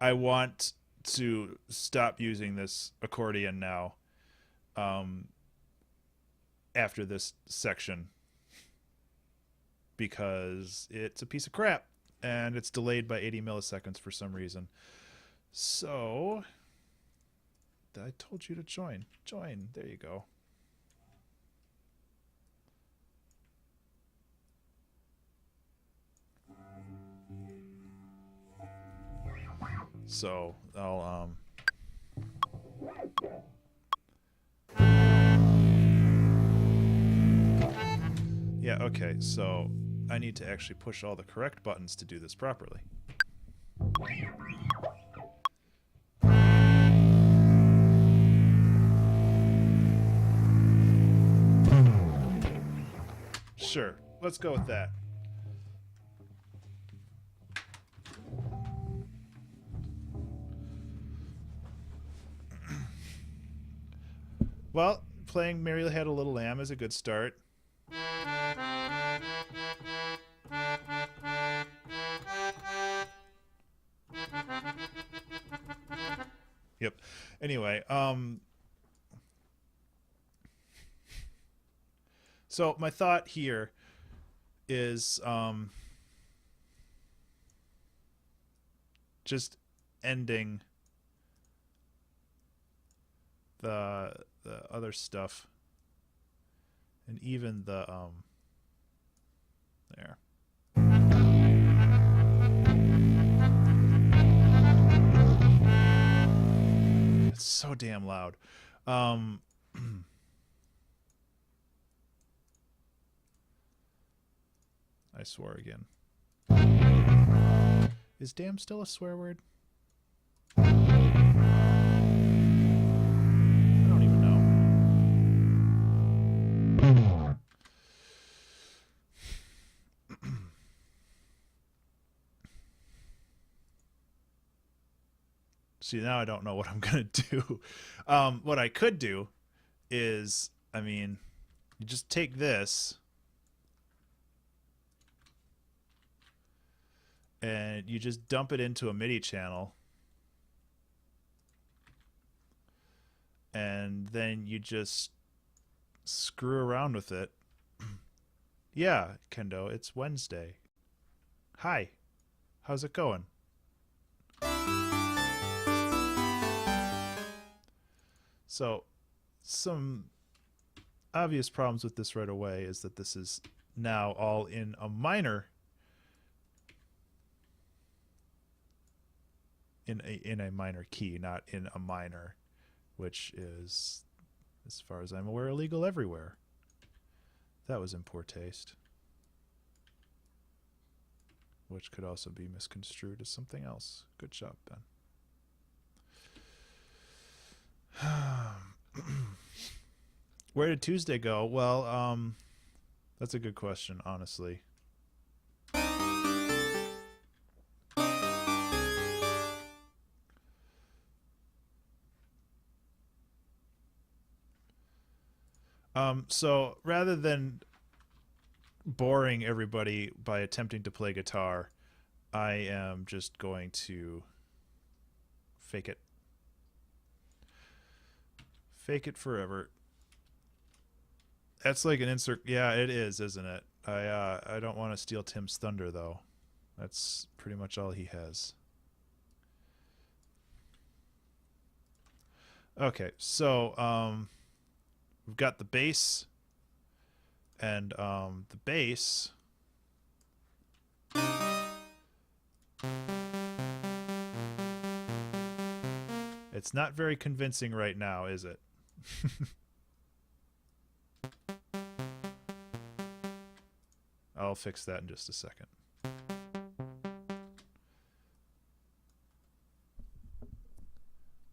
I want to stop using this accordion now, after this section, because it's a piece of crap, and it's delayed by 80 milliseconds for some reason. So... I told you to join. Join. There you go. So I'll yeah, okay. So I need to actually push all the correct buttons to do this properly. Sure, let's go with that. Well, playing Mary Had a Little Lamb is a good start. Yep. Anyway, so my thought here is just ending the other stuff, and even the there. It's so damn loud. I swore again. Is damn still a swear word? I don't even know. See, now I don't know what I'm going to do. What I could do is, I mean, you just take this and you just dump it into a MIDI channel, and then you just screw around with it. Yeah, Kendo, it's Wednesday. Hi, how's it going? So, some obvious problems with this right away is that this is now all in a minor, in a minor key, not in a minor, which is, as far as I'm aware, illegal everywhere. That was in poor taste, which could also be misconstrued as something else. Good job, Ben. Where did Tuesday go? Well, that's a good question, honestly. So rather than boring everybody by attempting to play guitar, I am just going to fake it. Fake it forever. That's like an insert. Yeah, it is, isn't it? I don't want to steal Tim's thunder though. That's pretty much all he has. Okay, so we've got the bass, and the bass. It's not very convincing right now, is it? I'll fix that in just a second.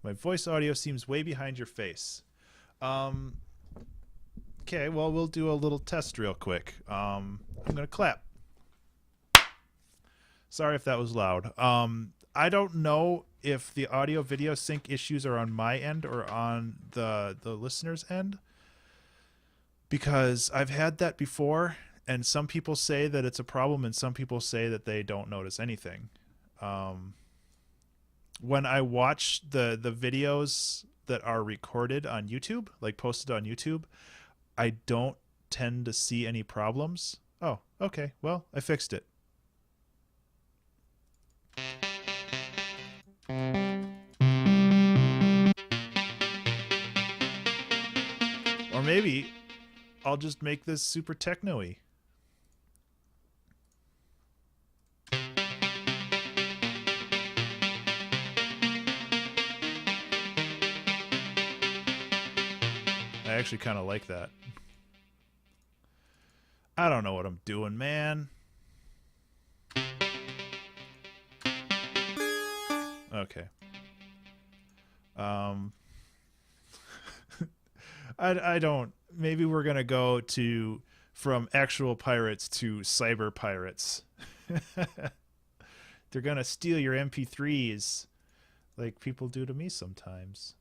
My voice audio seems way behind your face. Okay, well, we'll do a little test real quick. I'm going to clap. Sorry if that was loud. I don't know if the audio video sync issues are on my end or on the listener's end, because I've had that before, and some people say that it's a problem and some people say that they don't notice anything. When I watch the videos that are recorded on YouTube, like posted on YouTube, I don't tend to see any problems. Oh, okay. Well, I fixed it. Or maybe I'll just make this super techno-y. I actually kind of like that. I don't know what I'm doing, man. Okay. I don't. Maybe we're gonna go from actual pirates to cyber pirates. They're gonna steal your MP3s, like people do to me sometimes.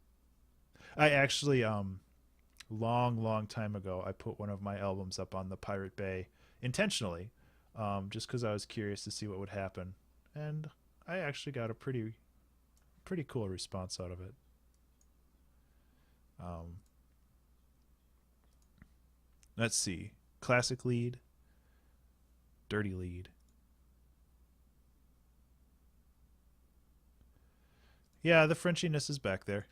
I actually long time ago, I put one of my albums up on the Pirate Bay intentionally, just because I was curious to see what would happen, and I actually got a pretty cool response out of it. Let's see. Classic lead, dirty lead. Yeah, the Frenchiness is back there.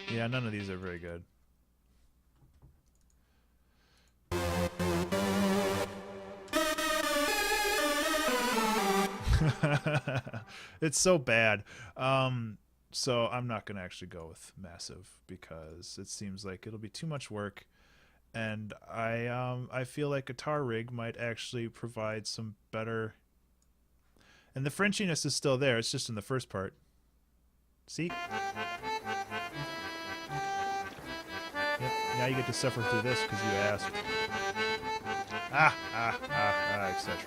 Yeah, none of these are very good. It's so bad. So I'm not going to actually go with massive because it seems like it'll be too much work, and I feel like Guitar Rig might actually provide some better. And the Frenchiness is still there. It's just in the first part. See? Yep. Now you get to suffer through this because you asked. Etc.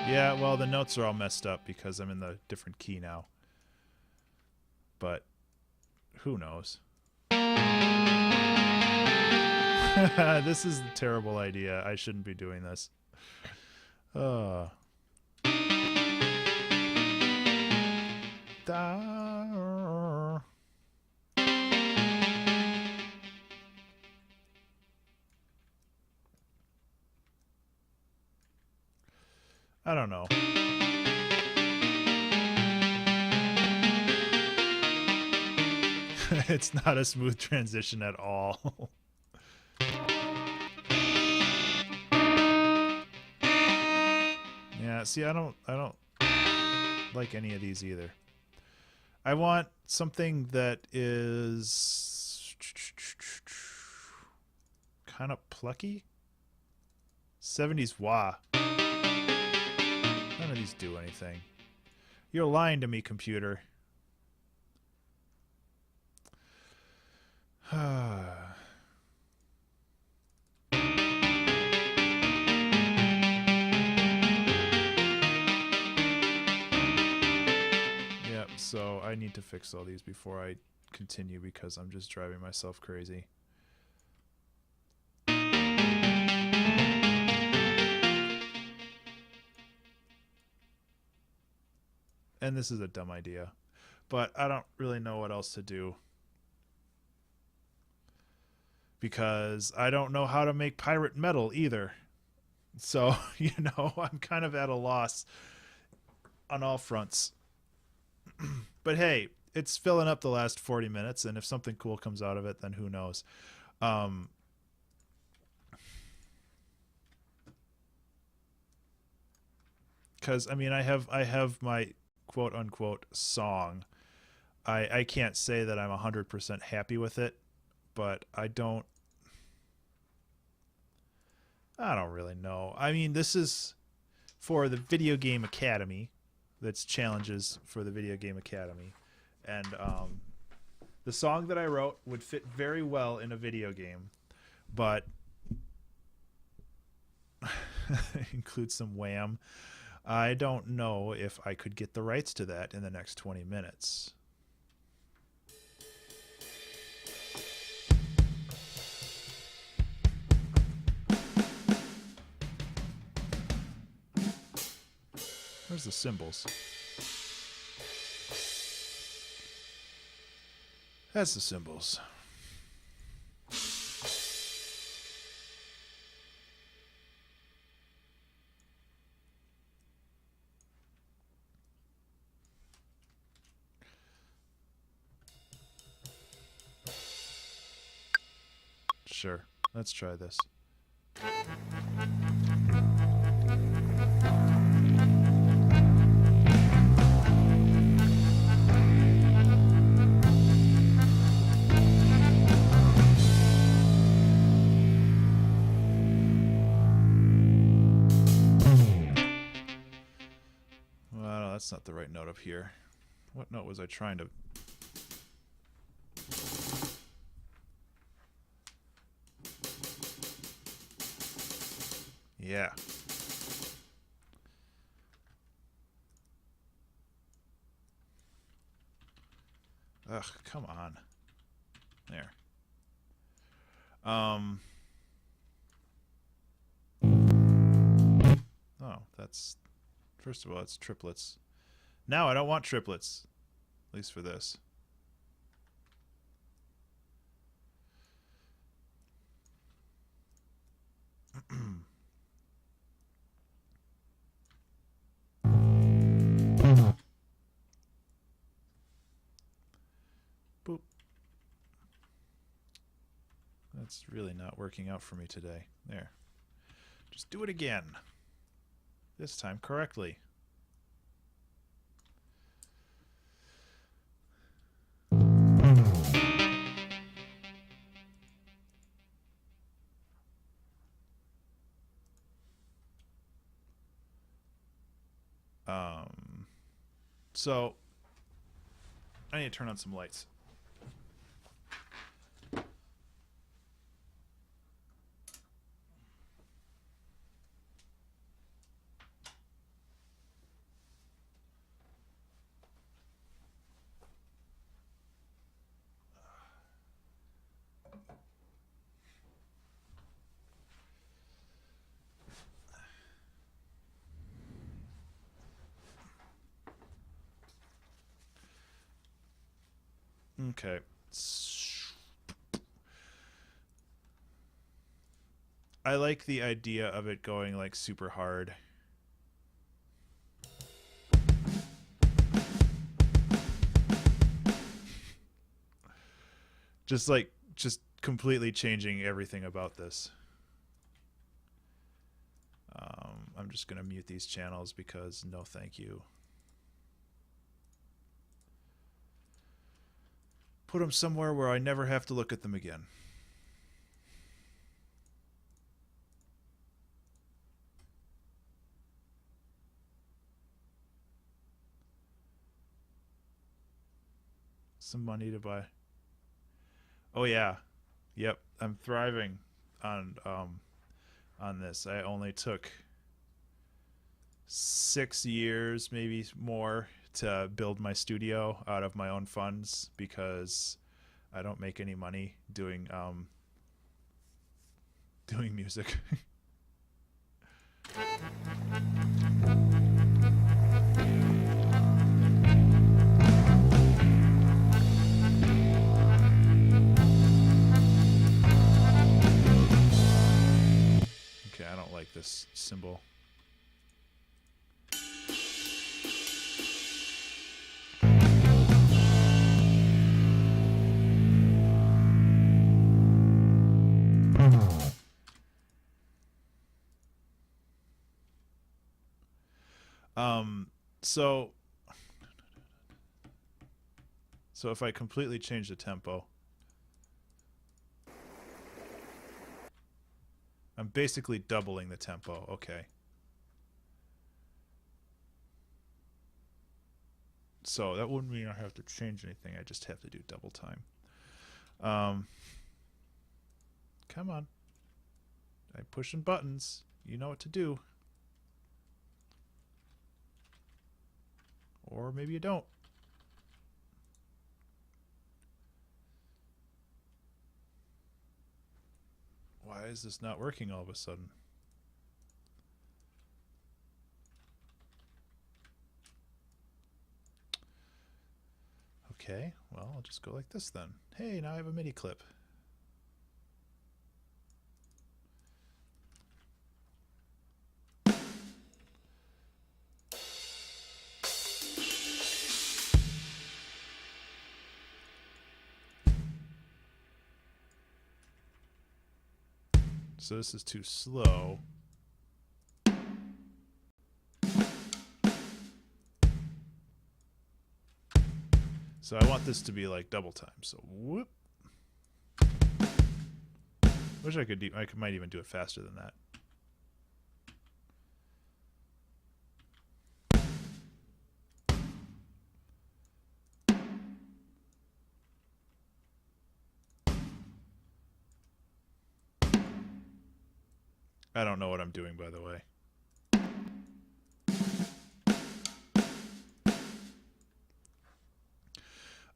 Yeah, well, the notes are all messed up because I'm in the different key now. But who knows? This is a terrible idea. I shouldn't be doing this. I don't know. It's not a smooth transition at all. Yeah, see, I don't like any of these either. I want something that is kind of plucky. 70s wah. None of these do anything. You're lying to me, computer. Yep, so I need to fix all these before I continue because I'm just driving myself crazy. And this is a dumb idea, but I don't really know what else to do because I don't know how to make pirate metal either. So, you know, I'm kind of at a loss on all fronts. But hey, it's filling up the last 40 minutes, and if something cool comes out of it, then who knows. Because I mean, I have my quote unquote song. I can't say that I'm 100% happy with it, but I don't really know. I mean, this is for the Video Game Academy. That's challenges for the Video Game Academy, and the song that I wrote would fit very well in a video game, but includes some wham. I don't know if I could get the rights to that in the next 20 minutes. Where's the cymbals? That's the cymbals. Sure, let's try this. Well, that's not the right note up here. What note was I trying to... Yeah. Ugh, come on. There. Oh, that's... First of all, it's triplets. Now I don't want triplets. At least for this. Boop. That's really not working out for me today. There. Just do it again. This time correctly. So I need to turn on some lights. Okay. I like the idea of it going like super hard. Just completely changing everything about this. I'm just going to mute these channels because no thank you. Put them somewhere where I never have to look at them again. Some money to buy. Oh yeah. Yep, I'm thriving on this. I only took 6 years, maybe more, to build my studio out of my own funds because I don't make any money doing doing music. Okay, I don't like this symbol. So if I completely change the tempo, I'm basically doubling the tempo. Okay. So that wouldn't mean I have to change anything. I just have to do double time. Come on. I'm pushing buttons. You know what to do. Or maybe you don't. Why is this not working all of a sudden? Okay, well, I'll just go like this then. Hey, now I have a MIDI clip. So this is too slow. So I want this to be like double time. So whoop. Wish I could. I might even do it faster than that. I don't know what I'm doing, by the way.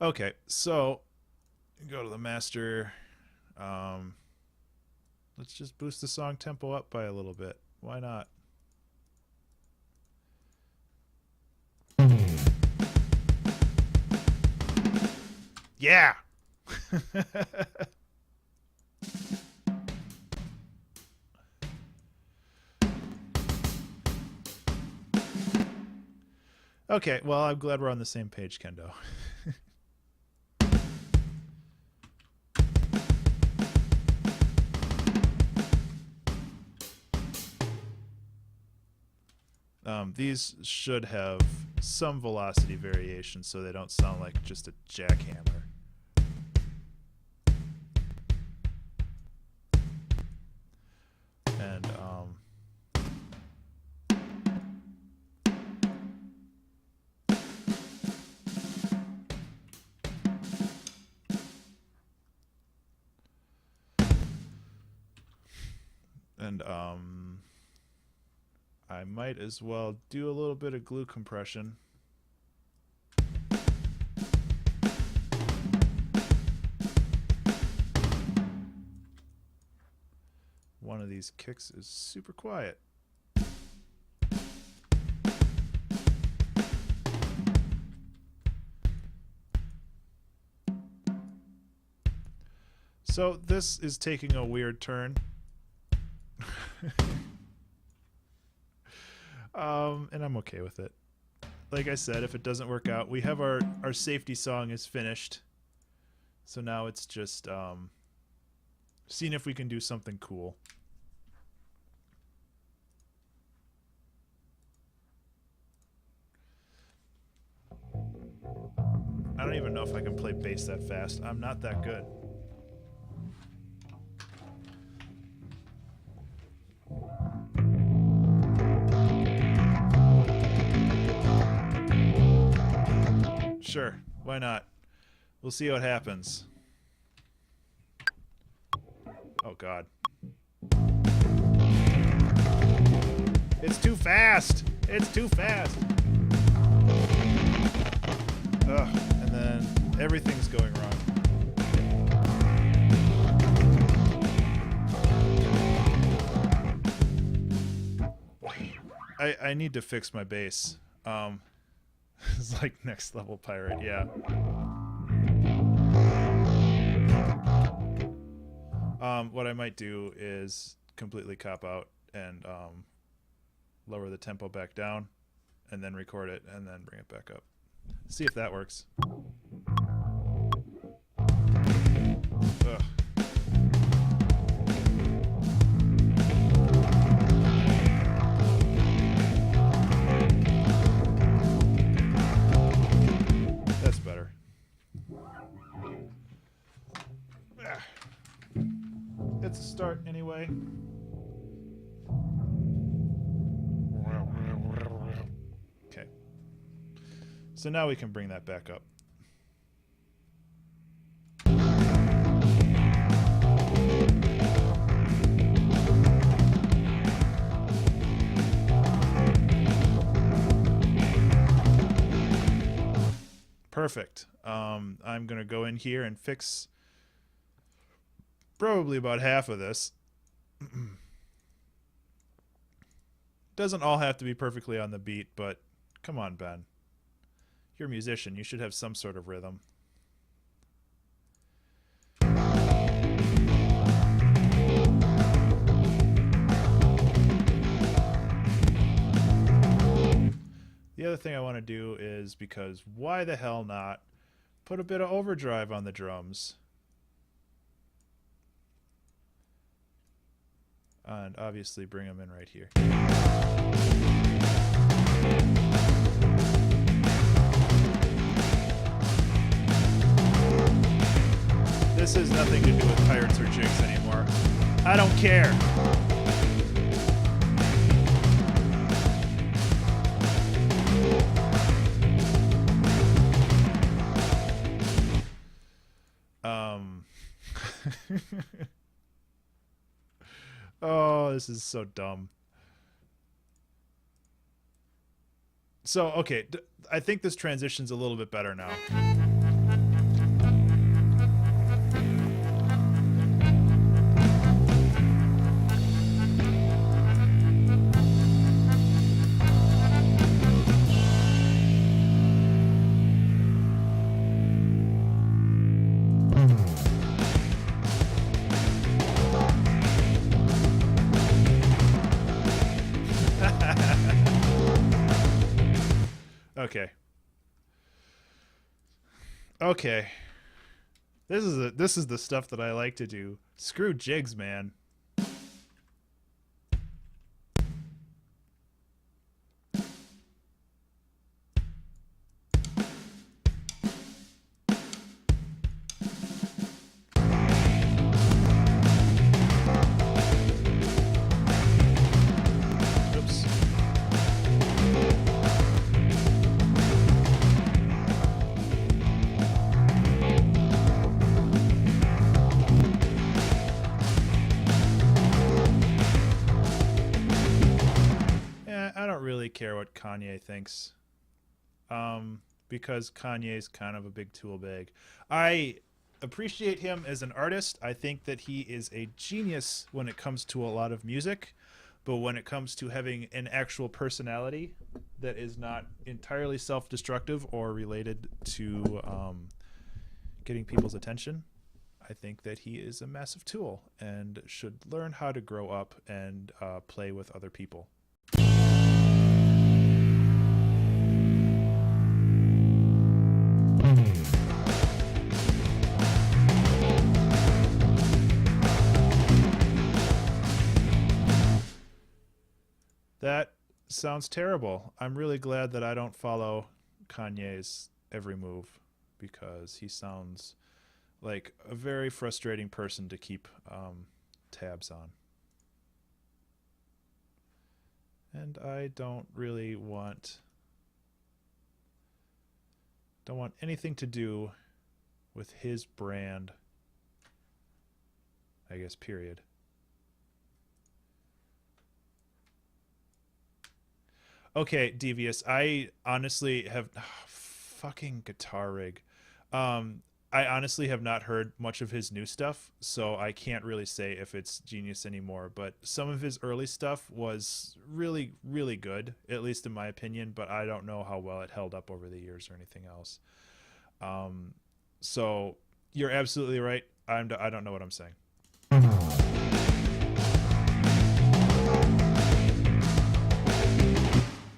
Okay, so go to the master. Let's just boost the song tempo up by a little bit. Why not? Yeah! Okay, well, I'm glad we're on the same page, Kendo. These should have some velocity variation so they don't sound like just a jackhammer. And I might as well do a little bit of glue compression. One of these kicks is super quiet. So this is taking a weird turn. And I'm okay with it. Like I said, if it doesn't work out, we have our safety song is finished. So now it's just seeing if we can do something cool. I don't even know if I can play bass that fast. I'm not that good. Sure, why not? We'll see what happens. Oh god. It's too fast! It's too fast! Ugh, and then everything's going wrong. I need to fix my bass. It's like next level pirate, yeah. What I might do is completely cop out and lower the tempo back down and then record it and then bring it back up. See if that works. Ugh. That's better. It's a start anyway. Okay. So now we can bring that back up. Perfect. I'm going to go in here and fix probably about half of this. Doesn't all have to be perfectly on the beat, but come on, Ben. You're a musician. You should have some sort of rhythm. The other thing I want to do is, because why the hell not, put a bit of overdrive on the drums. And obviously bring them in right here. This has nothing to do with pirates or jigs anymore. I don't care. Oh, this is so dumb. So, okay, I think this transition's a little bit better now. Okay. Okay. This is the stuff that I like to do. Screw jigs, man. Oops. I don't really care what Kanye thinks, because Kanye's kind of a big tool bag. I appreciate him as an artist. I think that he is a genius when it comes to a lot of music, but when it comes to having an actual personality that is not entirely self-destructive or related to getting people's attention, I think that he is a massive tool and should learn how to grow up and play with other people. That sounds terrible. I'm really glad that I don't follow Kanye's every move, because he sounds like a very frustrating person to keep tabs on. And I don't really want anything to do with his brand, I guess, period. Okay, Devious, I honestly have fucking guitar rig. I honestly have not heard much of his new stuff, so I can't really say if it's genius anymore, but some of his early stuff was really, really good, at least in my opinion, but I don't know how well it held up over the years or anything else. So you're absolutely right. I don't know what I'm saying.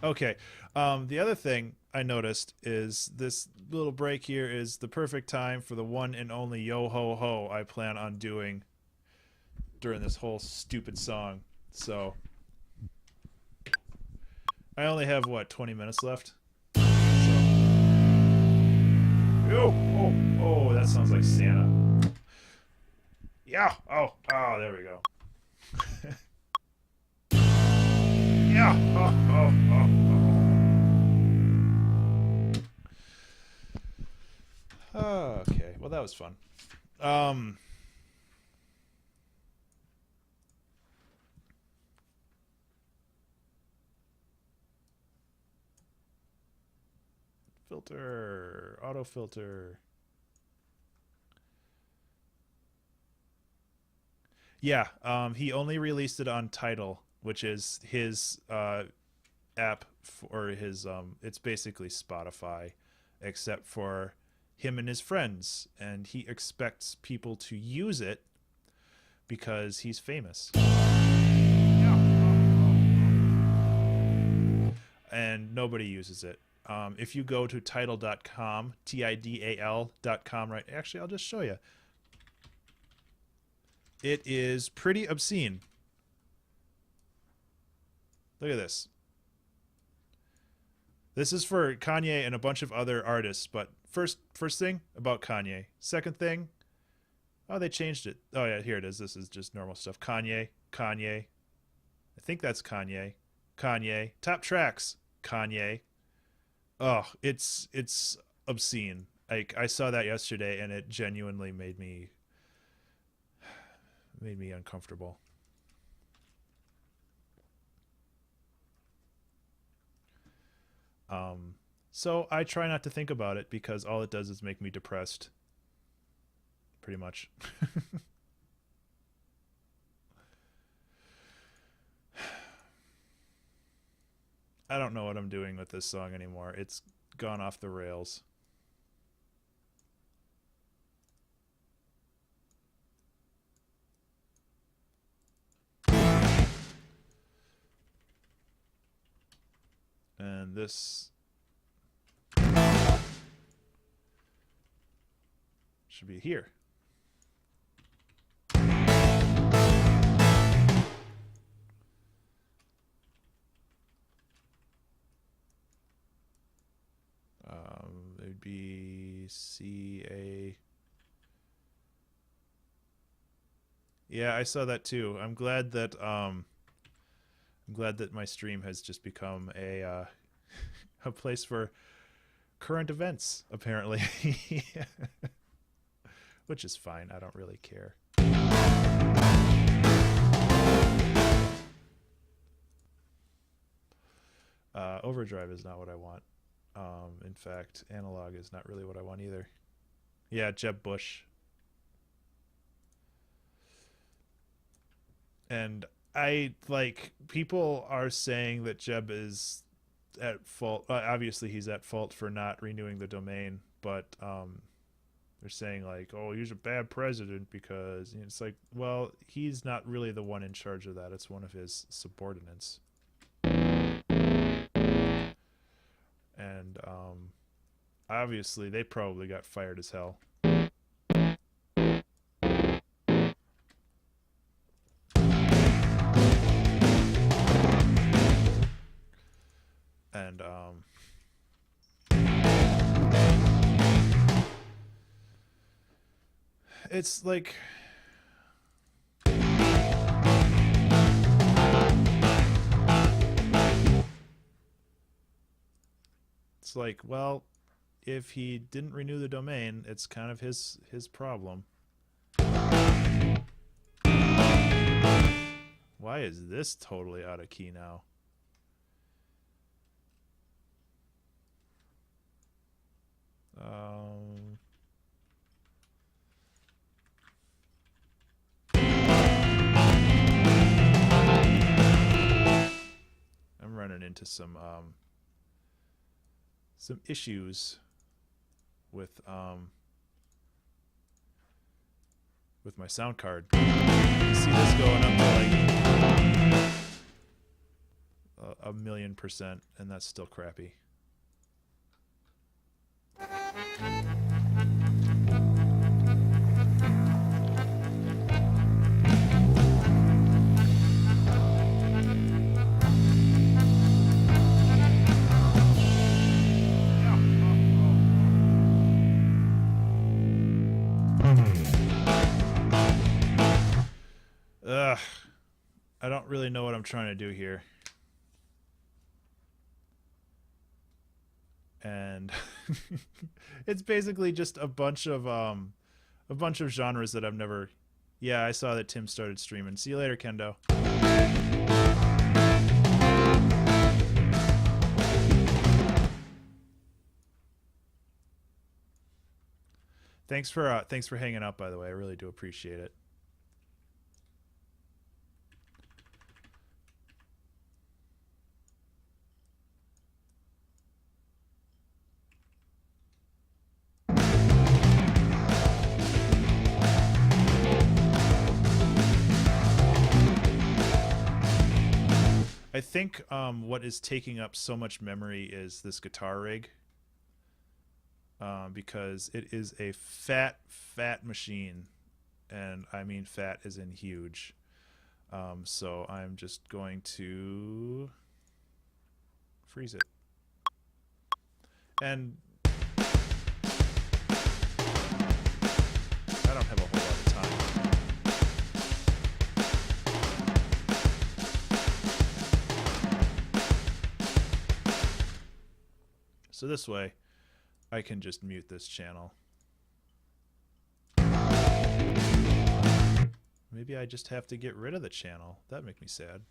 Okay. The other thing I noticed is this little break here is the perfect time for the one and only yo ho ho I plan on doing during this whole stupid song. So I only have, what, 20 minutes left? So. Oh, that sounds like Santa. Yeah. Oh, there we go. Yeah. Okay. Well, that was fun. Filter, auto filter. Yeah. He only released it on Tidal, which is his app for his it's basically Spotify except for him and his friends, and he expects people to use it because he's famous. And nobody uses it. If you go to tidal.com, tidal.com, right? Actually, I'll just show you. It is pretty obscene. Look at this. This is for Kanye and a bunch of other artists, but first thing about Kanye. Second thing, oh, they changed it. Oh yeah, here it is. This is just normal stuff. Kanye. I think that's Kanye. Top tracks. Kanye. Oh, it's obscene. Like, I saw that yesterday and it genuinely made me uncomfortable. So I try not to think about it because all it does is make me depressed. Pretty much. I don't know what I'm doing with this song anymore. It's gone off the rails. And this should be here. It would be CA. Yeah, I saw that too. I'm glad that my stream has just become a a place for current events, apparently. Which is fine. I don't really care. Overdrive is not what I want. In fact, analog is not really what I want either. Yeah, Jeb Bush. And people are saying that Jeb is at fault. Obviously, he's at fault for not renewing the domain, but they're saying like, oh, he's a bad president because it's like, well, he's not really the one in charge of that. It's one of his subordinates. And obviously, they probably got fired as hell. And it's like it's like, well, if he didn't renew the domain, it's kind of his problem. Why is this totally out of key now? I'm running into some issues with my sound card. You see this going up to like a million%, and that's still crappy. Ugh. I don't really know what I'm trying to do here. And it's basically just a bunch of genres that I've never. Yeah, I saw that Tim started streaming. See you later, Kendo. Thanks for hanging out, by the way. I really do appreciate it. I think what is taking up so much memory is this guitar rig, because it is a fat machine, and I mean fat as in huge. So I'm just going to freeze it. And I don't have a whole lot of time. So this way, I can just mute this channel. Maybe I just have to get rid of the channel. That'd make me sad.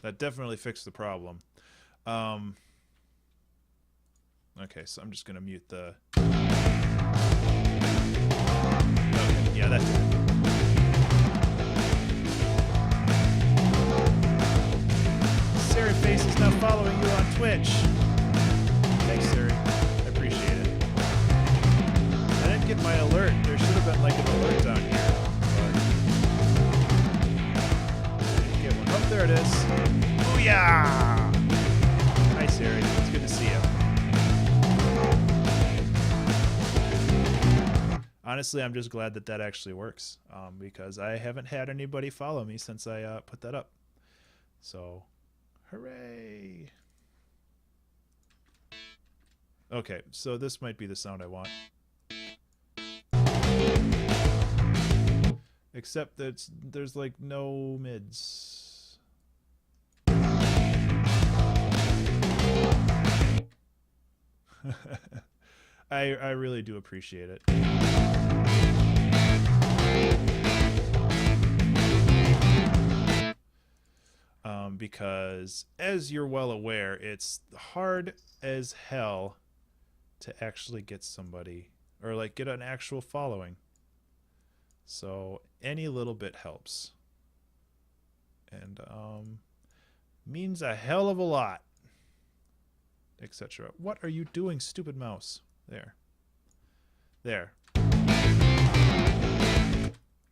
That definitely fixed the problem. Okay, so I'm just going to mute the... Okay, yeah, that did it. Siri Face is now following you on Twitch. Thanks, Siri. I appreciate it. I didn't get my alert. There should have been like an alert down here. But I didn't get one. Oh, there it is. Booyah! Hi, Siri. It's good to see you. Honestly, I'm just glad that actually works, because I haven't had anybody follow me since I put that up. So, hooray! Okay, so this might be the sound I want. Except that there's like no mids. I really do appreciate it. Because, as you're well aware, it's hard as hell to actually get somebody, or like get an actual following. So any little bit helps, and means a hell of a lot, etc. What are you doing, stupid mouse? There.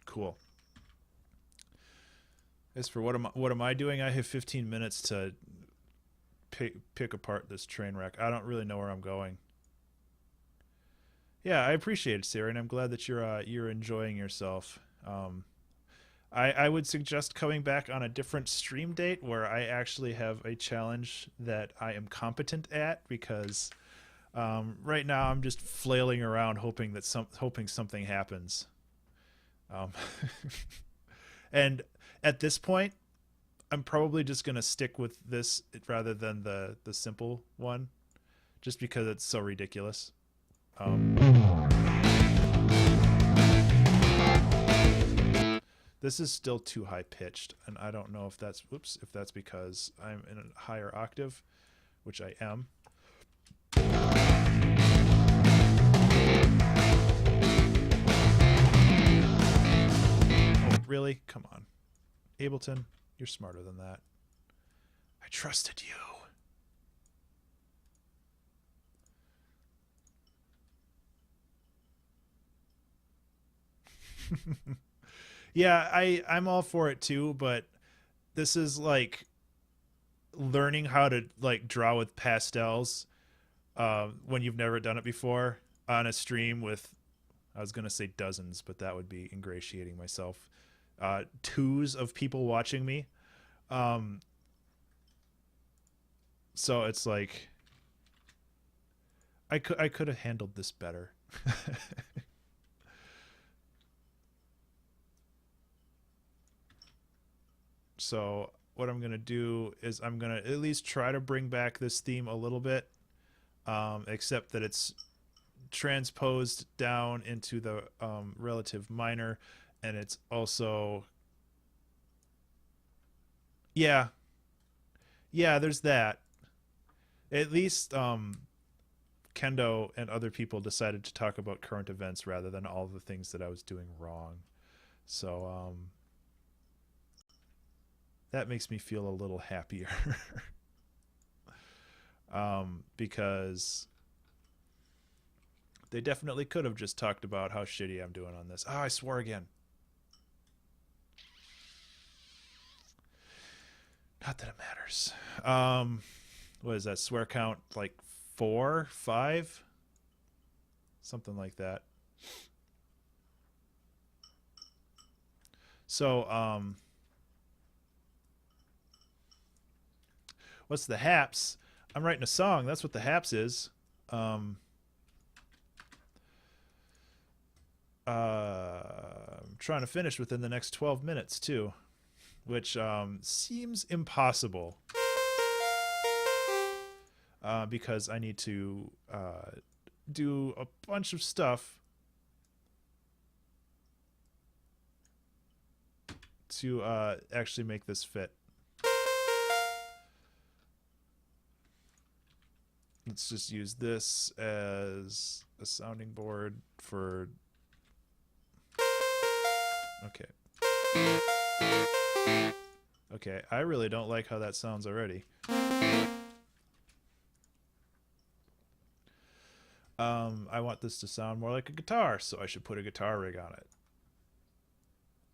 Cool. As for what am I doing? I have 15 minutes to pick apart this train wreck. I don't really know where I'm going. Yeah, I appreciate it, Sarah, and I'm glad that you're enjoying yourself. I would suggest coming back on a different stream date where I actually have a challenge that I am competent at, because right now I'm just flailing around hoping something happens. Um, and at this point, I'm probably just gonna stick with this rather than the simple one, just because it's so ridiculous. This is still too high pitched, and I don't know if that's if that's because I'm in a higher octave, which I am. Oh, really? Come on. Ableton, you're smarter than that. I trusted you. Yeah, I'm all for it too, but this is like learning how to like draw with pastels when you've never done it before on a stream with, I was gonna say dozens, but that would be ingratiating myself. Twos of people watching me. So it's like I could have handled this better. So what I'm gonna do is I'm gonna at least try to bring back this theme a little bit, except that it's transposed down into the relative minor, and it's also, yeah, yeah, there's that. At least Kendo and other people decided to talk about current events rather than all the things that I was doing wrong. So that makes me feel a little happier. Because they definitely could have just talked about how shitty I'm doing on this. Oh, I swore again. Not that it matters. What is that swear count? Like 4, 5, something like that. So, what's the haps? I'm writing a song. That's what the haps is. I'm trying to finish within the next 12 minutes too, which seems impossible because I need to do a bunch of stuff to actually make this fit. Let's just use this as a sounding board for... Okay. Okay, I really don't like how that sounds already. I want this to sound more like a guitar, so I should put a guitar rig on it.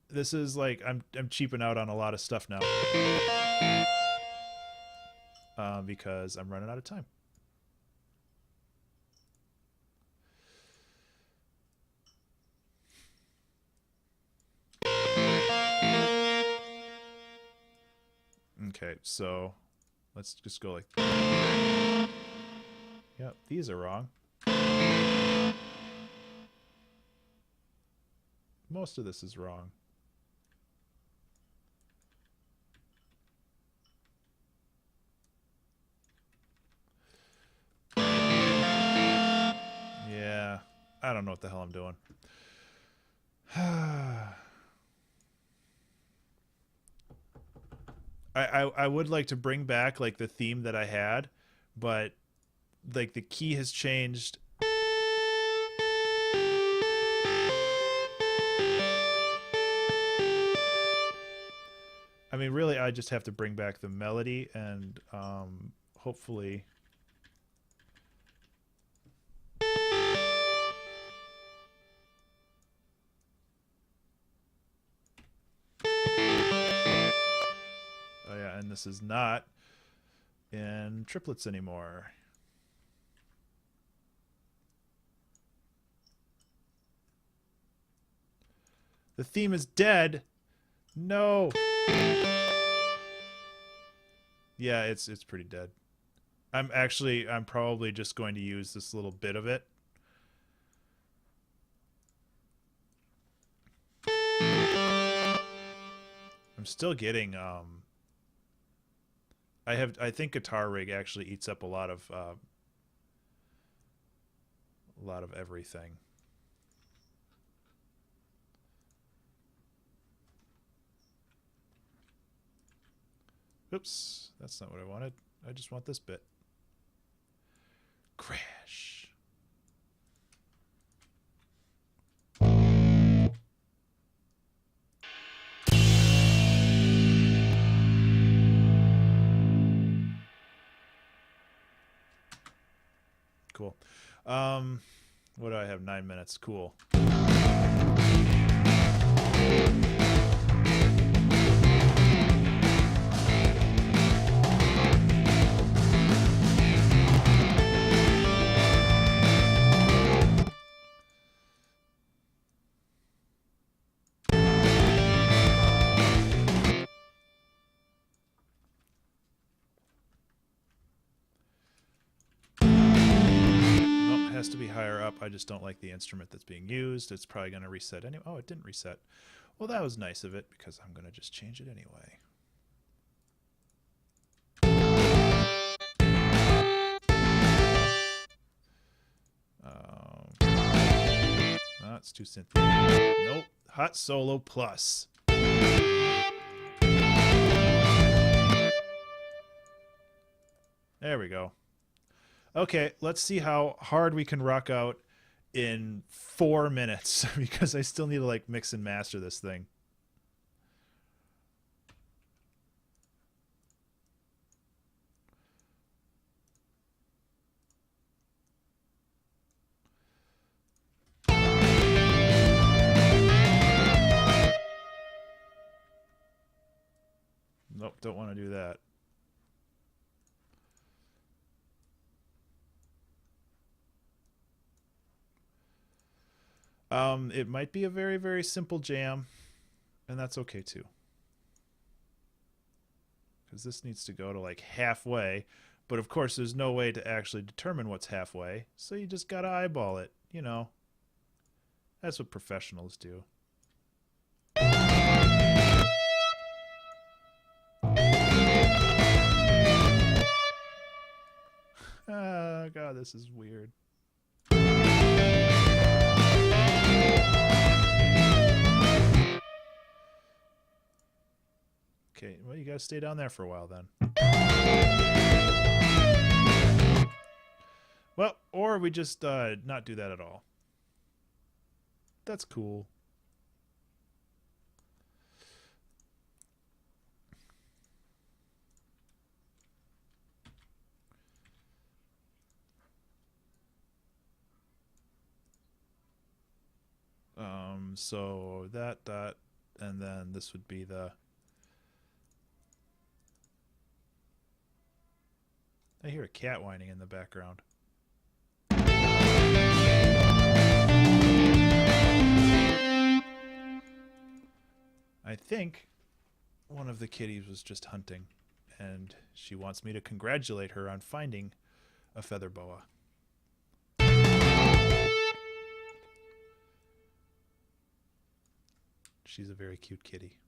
This is like, I'm cheaping out on a lot of stuff now. Because I'm running out of time. Okay, so let's just go like... Yep, these are wrong. Most of this is wrong. Yeah, I don't know what the hell I'm doing. I would like to bring back like the theme that I had, but like the key has changed. I mean, really, I just have to bring back the melody and hopefully... Oh yeah, and this is not in triplets anymore. The theme is dead. No. Yeah, it's pretty dead. I'm probably just going to use this little bit of it. I'm still getting I think Guitar Rig actually eats up a lot of everything. Oops, that's not what I wanted. I just want this bit. Crash. Cool. What do I have? 9 minutes. Cool. Has to be higher up. I just don't like the instrument that's being used. It's probably going to reset anyway. Oh, it didn't reset. Well, that was nice of it because I'm going to just change it anyway. No, it's too synth. Nope. Hot Solo Plus. There we go. Okay, let's see how hard we can rock out in 4 minutes because I still need to like mix and master this thing. Nope, don't want to do that. It might be a very, very simple jam, and that's okay too. Because this needs to go to like halfway, but of course there's no way to actually determine what's halfway, so you just gotta eyeball it, you know. That's what professionals do. Oh god, this is weird. Okay, well, you gotta stay down there for a while then. Well, or we just not do that at all. That's cool. So that, and then this would be the... I hear a cat whining in the background. I think one of the kitties was just hunting, and she wants me to congratulate her on finding a feather boa. She's a very cute kitty.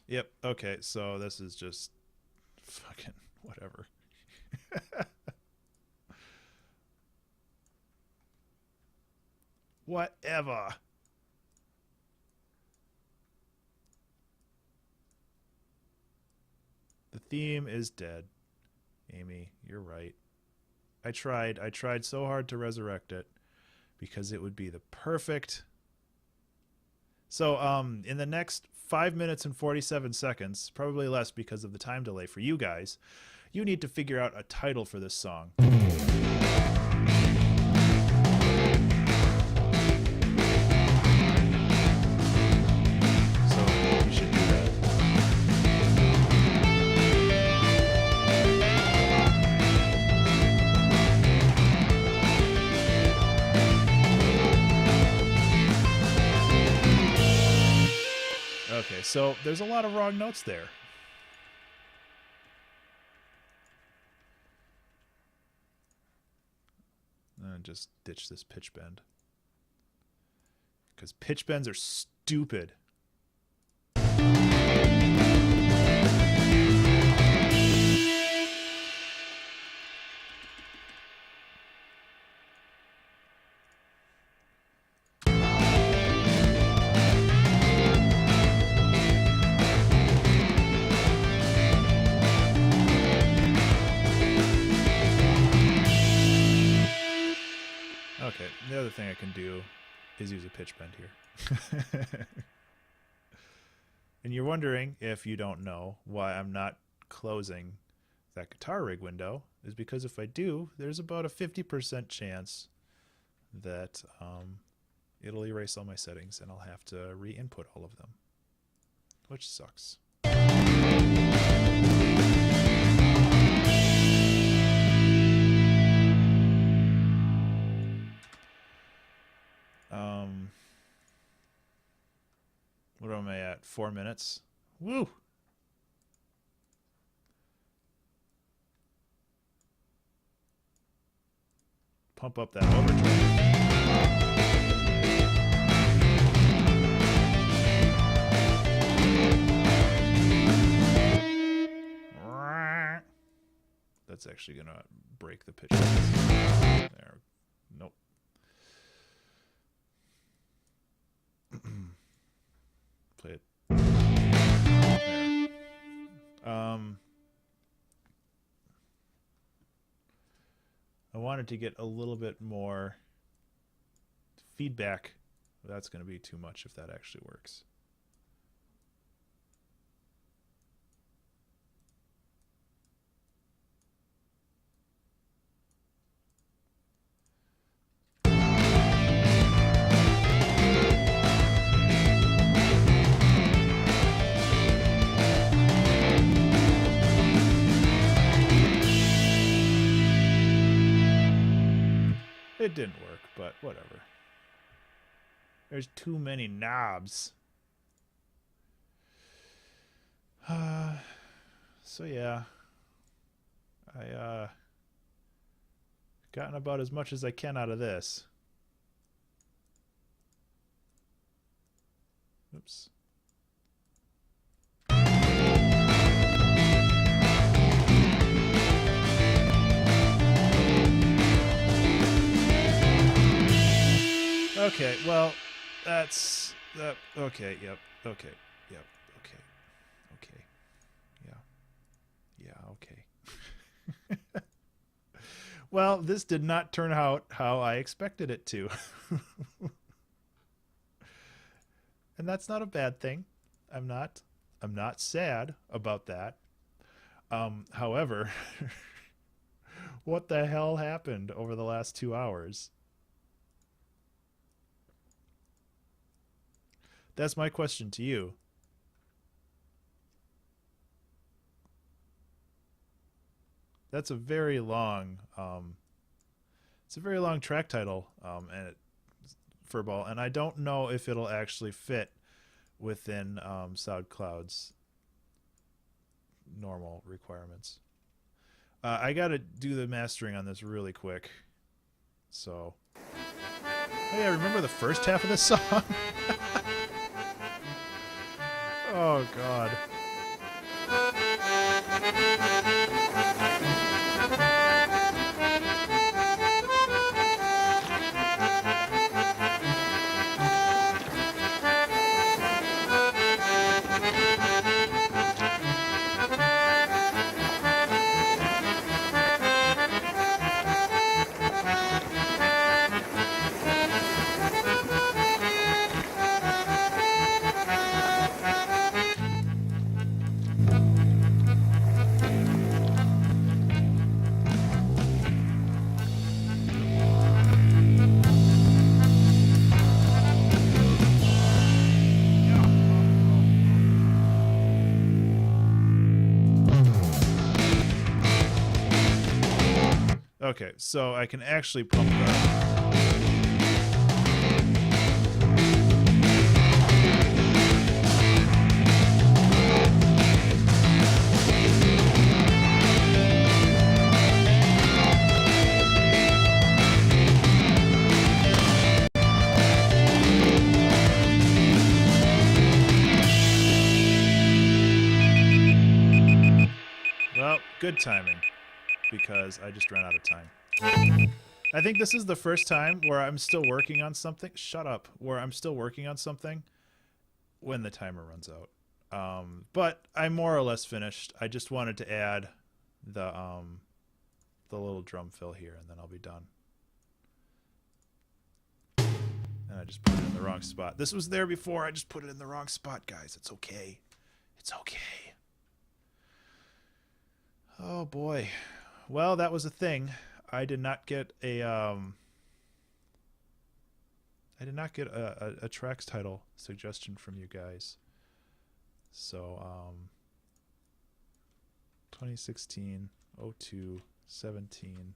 Yep, okay, so this is just fucking whatever. Whatever. The theme is dead. Amy, you're right. I tried so hard to resurrect it because it would be the perfect. So in the next 5 minutes and 47 seconds, probably less because of the time delay for you guys, you need to figure out a title for this song. Okay, so there's a lot of wrong notes there. And just ditch this pitch bend. Because pitch bends are stupid. Okay, the other thing I can do is use a pitch bend here. And you're wondering, if you don't know, why I'm not closing that guitar rig window, is because if I do, there's about a 50% chance that it'll erase all my settings and I'll have to re-input all of them, which sucks. What am I at? 4 minutes? Woo! Pump up that overdrive. That's actually gonna break the pitch. There. Nope. Play it. There. I wanted to get a little bit more feedback. That's going to be too much if that actually works. It didn't work, but whatever. There's too many knobs. So yeah, I gotten about as much as I can out of this. Oops. Okay, well, that's that. Okay, yep. Okay, yep. Okay, yeah, okay. Well, this did not turn out how I expected it to, and that's not a bad thing. I'm not sad about that. However, what the hell happened over the last 2 hours? That's my question to you. That's a very long, it's a very long track title, and Furball, and I don't know if it'll actually fit within SoundCloud's normal requirements. I got to do the mastering on this really quick. So, oh yeah, remember the first half of this song? Oh, God. Okay, so I can actually pump that. good timing, because I just ran out of time. I think this is the first time where I'm still working on something. Shut up. Where I'm still working on something when the timer runs out. But I'm more or less finished. I just wanted to add the little drum fill here, and then I'll be done. And I just put it in the wrong spot. This was there before. I just put it in the wrong spot, guys. It's okay. It's okay. Oh boy. Well, that was a thing. I did not get a tracks title suggestion from you guys. So 2016 02 17.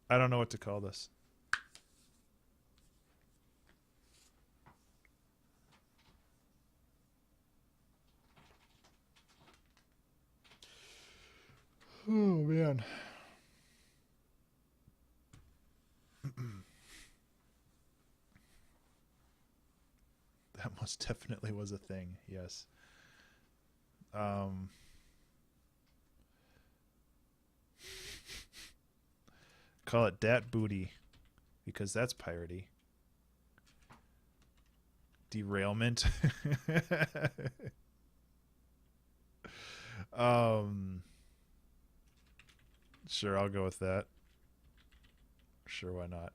I don't know what to call this. Oh man. That most definitely was a thing, yes. Call it Dat Booty, because that's piratey. Derailment. Sure, I'll go with that. Sure, why not?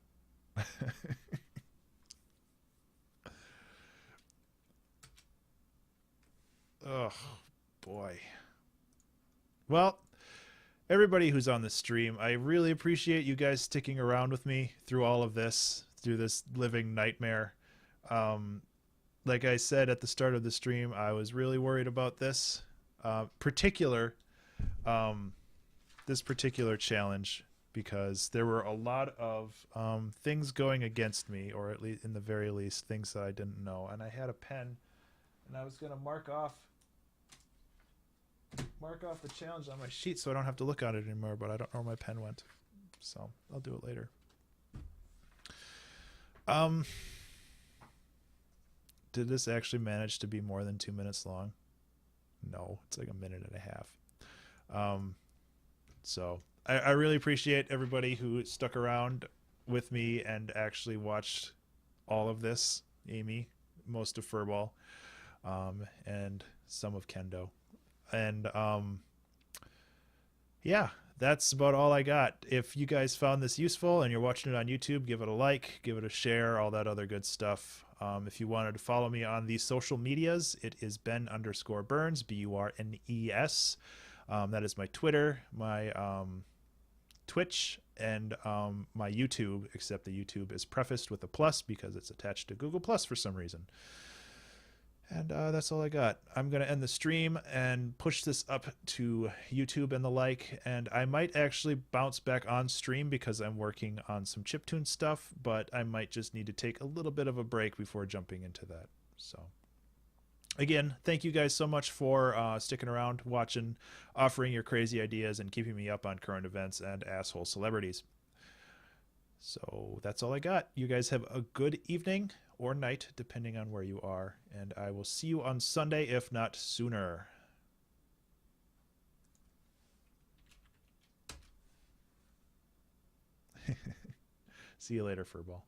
Oh, boy. Well, everybody who's on the stream, I really appreciate you guys sticking around with me through all of this, through this living nightmare. Like I said at the start of the stream, I was really worried about this this particular challenge, because there were a lot of things going against me, or at least in the very least things that I didn't know. And I had a pen, and I was going to mark off the challenge on my sheet so I don't have to look at it anymore, but I don't know where my pen went, so I'll do it later. Did this actually manage to be more than 2 minutes long? No, it's like 1.5 minutes. So I really appreciate everybody who stuck around with me and actually watched all of this. Amy, most of Furball, and some of Kendo. And yeah, that's about all I got. If you guys found this useful and you're watching it on YouTube, give it a like, give it a share, all that other good stuff. If you wanted to follow me on the social medias, it is Ben_Burns, BURNES. That is my Twitter, my Twitch, and my YouTube, except the YouTube is prefaced with a plus because it's attached to Google Plus for some reason. And that's all I got. I'm going to end the stream and push this up to YouTube and the like. And I might actually bounce back on stream because I'm working on some chiptune stuff, but I might just need to take a little bit of a break before jumping into that. So again, thank you guys so much for sticking around, watching, offering your crazy ideas, and keeping me up on current events and asshole celebrities. So that's all I got. You guys have a good evening or night, depending on where you are. And I will see you on Sunday, if not sooner. See you later, Furball.